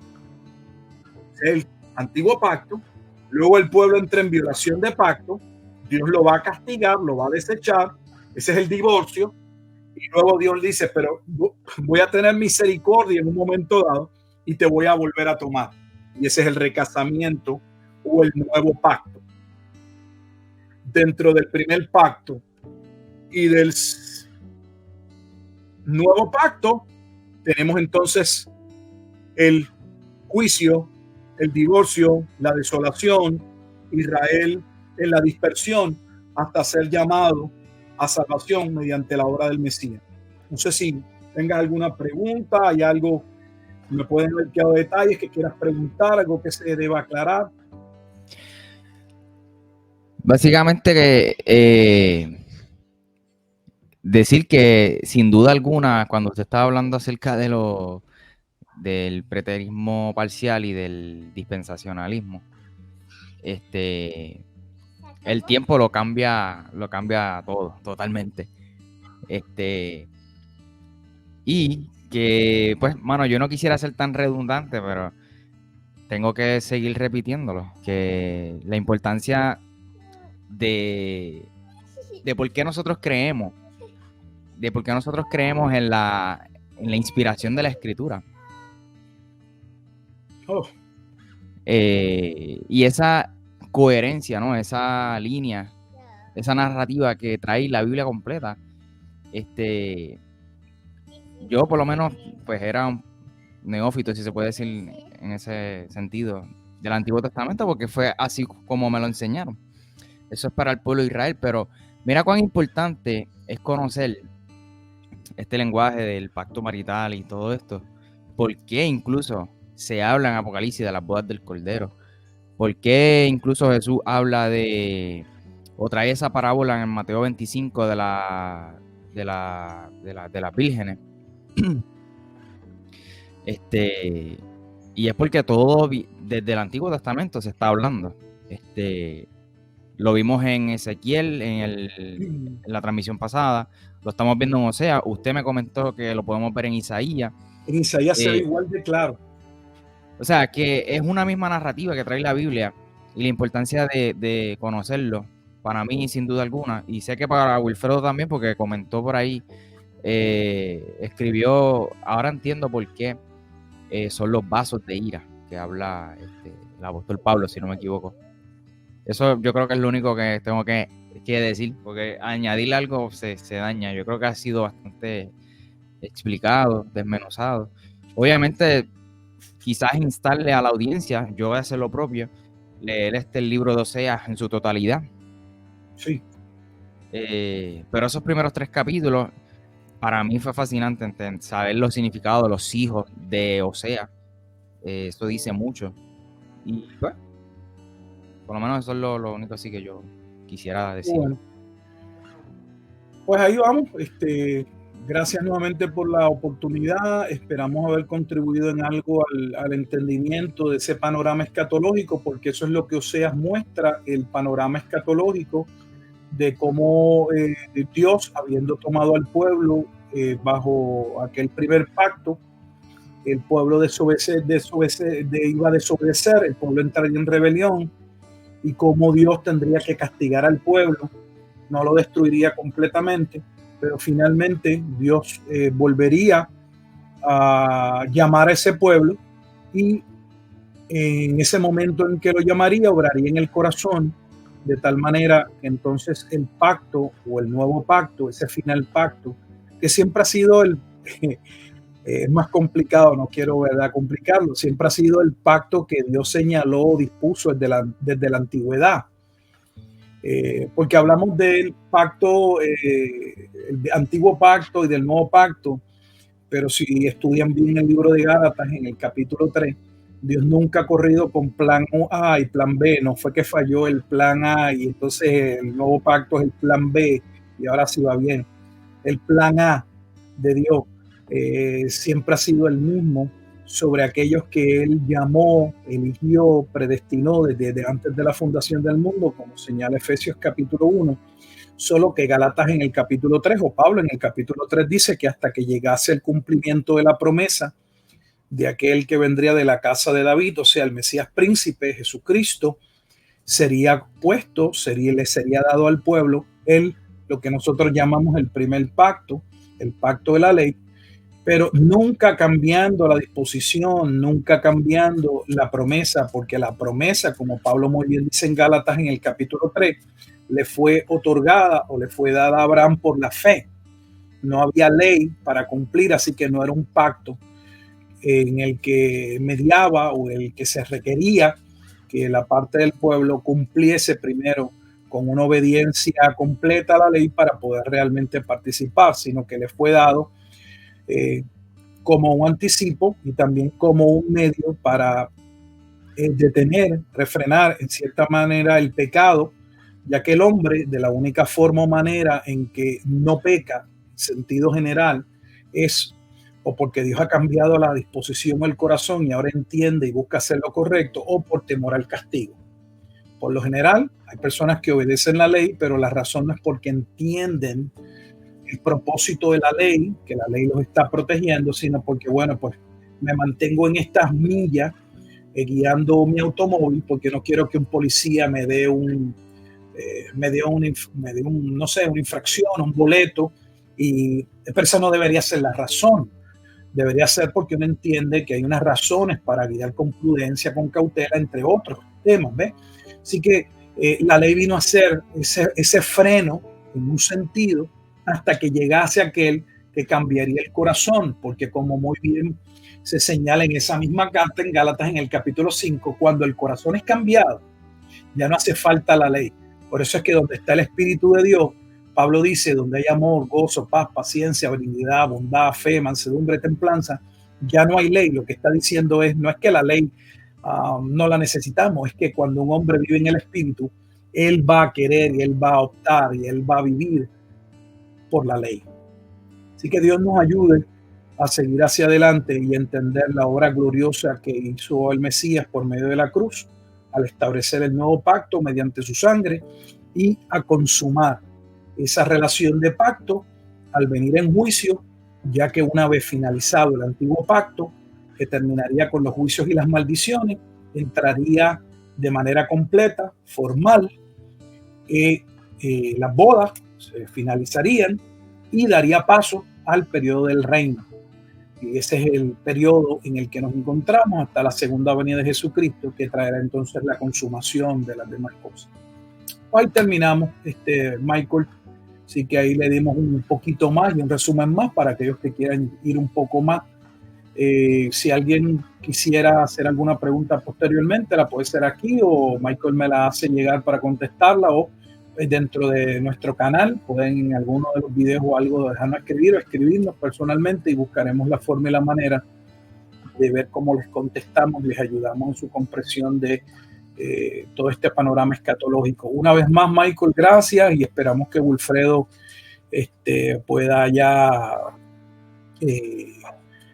B: el antiguo pacto. Luego el pueblo entra en violación de pacto, Dios lo va a castigar, lo va a desechar, ese es el divorcio. Y luego Dios dice, pero voy a tener misericordia en un momento dado y te voy a volver a tomar. Y ese es el recasamiento o el nuevo pacto. Dentro del primer pacto y del nuevo pacto tenemos entonces el juicio, el divorcio, la desolación, Israel en la dispersión hasta ser llamado a salvación mediante la obra del Mesías. No sé si tengas alguna pregunta, hay algo, me pueden ver que detalles que quieras preguntar, algo que se deba aclarar.
A: Básicamente que decir que sin duda alguna, cuando se está hablando acerca de del preterismo parcial y del dispensacionalismo, el tiempo lo cambia todo, totalmente. Y que, pues, mano, yo no quisiera ser tan redundante, pero tengo que seguir repitiéndolo, que la importancia de por qué nosotros creemos, en la inspiración de la escritura.
B: Oh.
A: Y esa coherencia, ¿no? Esa línea, esa narrativa que trae la Biblia completa. Yo por lo menos, pues era un neófito, si se puede decir en ese sentido, del Antiguo Testamento, porque fue así como me lo enseñaron. Eso es para el pueblo de Israel, pero mira cuán importante es conocer este lenguaje del pacto marital y todo esto. ¿Por qué incluso se habla en Apocalipsis de las bodas del Cordero? ¿Por qué incluso Jesús habla o trae esa parábola en Mateo 25 de las vírgenes? Y es porque todo desde el Antiguo Testamento se está hablando. Lo vimos en Ezequiel, en la transmisión pasada, lo estamos viendo en Osea. Usted me comentó que lo podemos ver en Isaías.
B: En Isaías se ve igual de claro.
A: O sea, que es una misma narrativa que trae la Biblia, y la importancia de conocerlo, para mí, sin duda alguna, y sé que para Wilfredo también, porque comentó por ahí, escribió, ahora entiendo por qué son los vasos de ira que habla el apóstol Pablo, si no me equivoco. Eso yo creo que es lo único que tengo que decir, porque añadirle algo se daña. Yo creo que ha sido bastante explicado, desmenuzado. Obviamente, quizás instarle a la audiencia, yo voy a hacer lo propio, leer el libro de Oseas en su totalidad.
B: Sí.
A: Pero esos primeros 3 capítulos, para mí fue fascinante saber los significados de los hijos de Oseas. Eso dice mucho. Y pues, por lo menos eso es lo único así que yo quisiera decir.
B: Bueno, pues ahí vamos. Gracias nuevamente por la oportunidad. Esperamos haber contribuido en algo al entendimiento de ese panorama escatológico, porque eso es lo que Oseas muestra, el panorama escatológico de cómo Dios, habiendo tomado al pueblo bajo aquel primer pacto, el pueblo iba a desobedecer, el pueblo entraría en rebelión, y cómo Dios tendría que castigar al pueblo. No lo destruiría completamente, pero finalmente Dios volvería a llamar a ese pueblo, y en ese momento en que lo llamaría, obraría en el corazón, de tal manera que entonces el pacto o el nuevo pacto, ese final pacto, que siempre ha sido es más complicado, no quiero complicarlo, siempre ha sido el pacto que Dios señaló, dispuso desde la antigüedad. Porque hablamos del pacto, el antiguo pacto y del nuevo pacto, pero si estudian bien el libro de Gálatas, en el capítulo 3, Dios nunca ha corrido con plan A y plan B, no fue que falló el plan A y entonces el nuevo pacto es el plan B y ahora sí va bien. El plan A de Dios siempre ha sido el mismo sobre aquellos que Él llamó, eligió, predestinó desde antes de la fundación del mundo, como señala Efesios capítulo 1, solo que Gálatas en el capítulo 3, o Pablo en el capítulo 3, dice que hasta que llegase el cumplimiento de la promesa de aquel que vendría de la casa de David, o sea, el Mesías príncipe, Jesucristo, sería puesto, le sería dado al pueblo lo que nosotros llamamos el primer pacto, el pacto de la ley, pero nunca cambiando la disposición, nunca cambiando la promesa, porque la promesa, como Pablo muy bien dice en Gálatas en el capítulo 3, le fue otorgada o le fue dada a Abraham por la fe. No había ley para cumplir, así que no era un pacto en el que mediaba o el que se requería que la parte del pueblo cumpliese primero con una obediencia completa a la ley para poder realmente participar, sino que le fue dado como un anticipo y también como un medio para detener, refrenar en cierta manera el pecado, ya que el hombre, de la única forma o manera en que no peca en sentido general, es o porque Dios ha cambiado la disposición del corazón y ahora entiende y busca hacer lo correcto, o por temor al castigo. Por lo general, hay personas que obedecen la ley, pero la razón no es porque entienden el propósito de la ley, que la ley los está protegiendo, sino porque, bueno, pues me mantengo en estas millas guiando mi automóvil porque no quiero que un policía me dé no sé, una infracción, un boleto, y esa no debería ser la razón. Debería ser porque uno entiende que hay unas razones para guiar con prudencia, con cautela, entre otros temas, ¿ves? Así que la ley vino a ser ese freno en un sentido hasta que llegase aquel que cambiaría el corazón, porque como muy bien se señala en esa misma carta en Gálatas en el capítulo 5, cuando el corazón es cambiado, ya no hace falta la ley. Por eso es que donde está el Espíritu de Dios, Pablo dice, donde hay amor, gozo, paz, paciencia, benignidad, bondad, fe, mansedumbre, templanza, ya no hay ley. Lo que está diciendo es, no es que la ley no la necesitamos, es que cuando un hombre vive en el Espíritu, él va a querer y él va a optar y él va a vivir por la ley. Así que Dios nos ayude a seguir hacia adelante y entender la obra gloriosa que hizo el Mesías por medio de la cruz, al establecer el nuevo pacto mediante su sangre y a consumar esa relación de pacto al venir en juicio, ya que una vez finalizado el antiguo pacto, que terminaría con los juicios y las maldiciones, entraría de manera completa, formal, las bodas se finalizarían y daría paso al periodo del reino. Y ese es el periodo en el que nos encontramos hasta la segunda venida de Jesucristo, que traerá entonces la consumación de las demás cosas. Ahí terminamos, Michael. Así que ahí le dimos un poquito más y un resumen más para aquellos que quieran ir un poco más. Si alguien quisiera hacer alguna pregunta posteriormente, la puede hacer aquí o Michael me la hace llegar para contestarla, o dentro de nuestro canal pueden en alguno de los videos o algo dejarnos escribir o escribirnos personalmente y buscaremos la forma y la manera de ver cómo les contestamos y les ayudamos en su comprensión de todo este panorama escatológico. Una vez más, Michael, gracias, y esperamos que Wilfredo pueda ya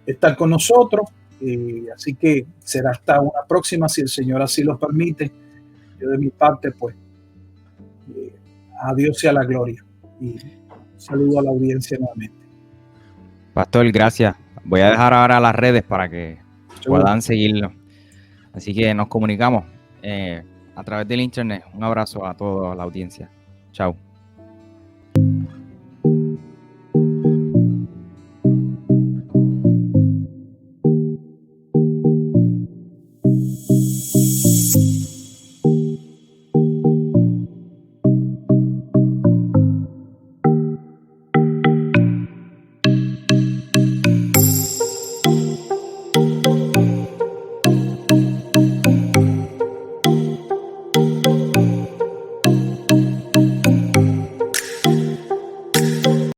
B: estar con nosotros. Así que será hasta una próxima, si el Señor así lo permite. Yo de mi parte, pues, a Dios sea la gloria. Y saludo a la audiencia nuevamente.
A: Pastor, gracias. Voy a dejar ahora las redes para que puedan seguirlo. Así que nos comunicamos a través del internet. Un abrazo a toda la audiencia. Chao.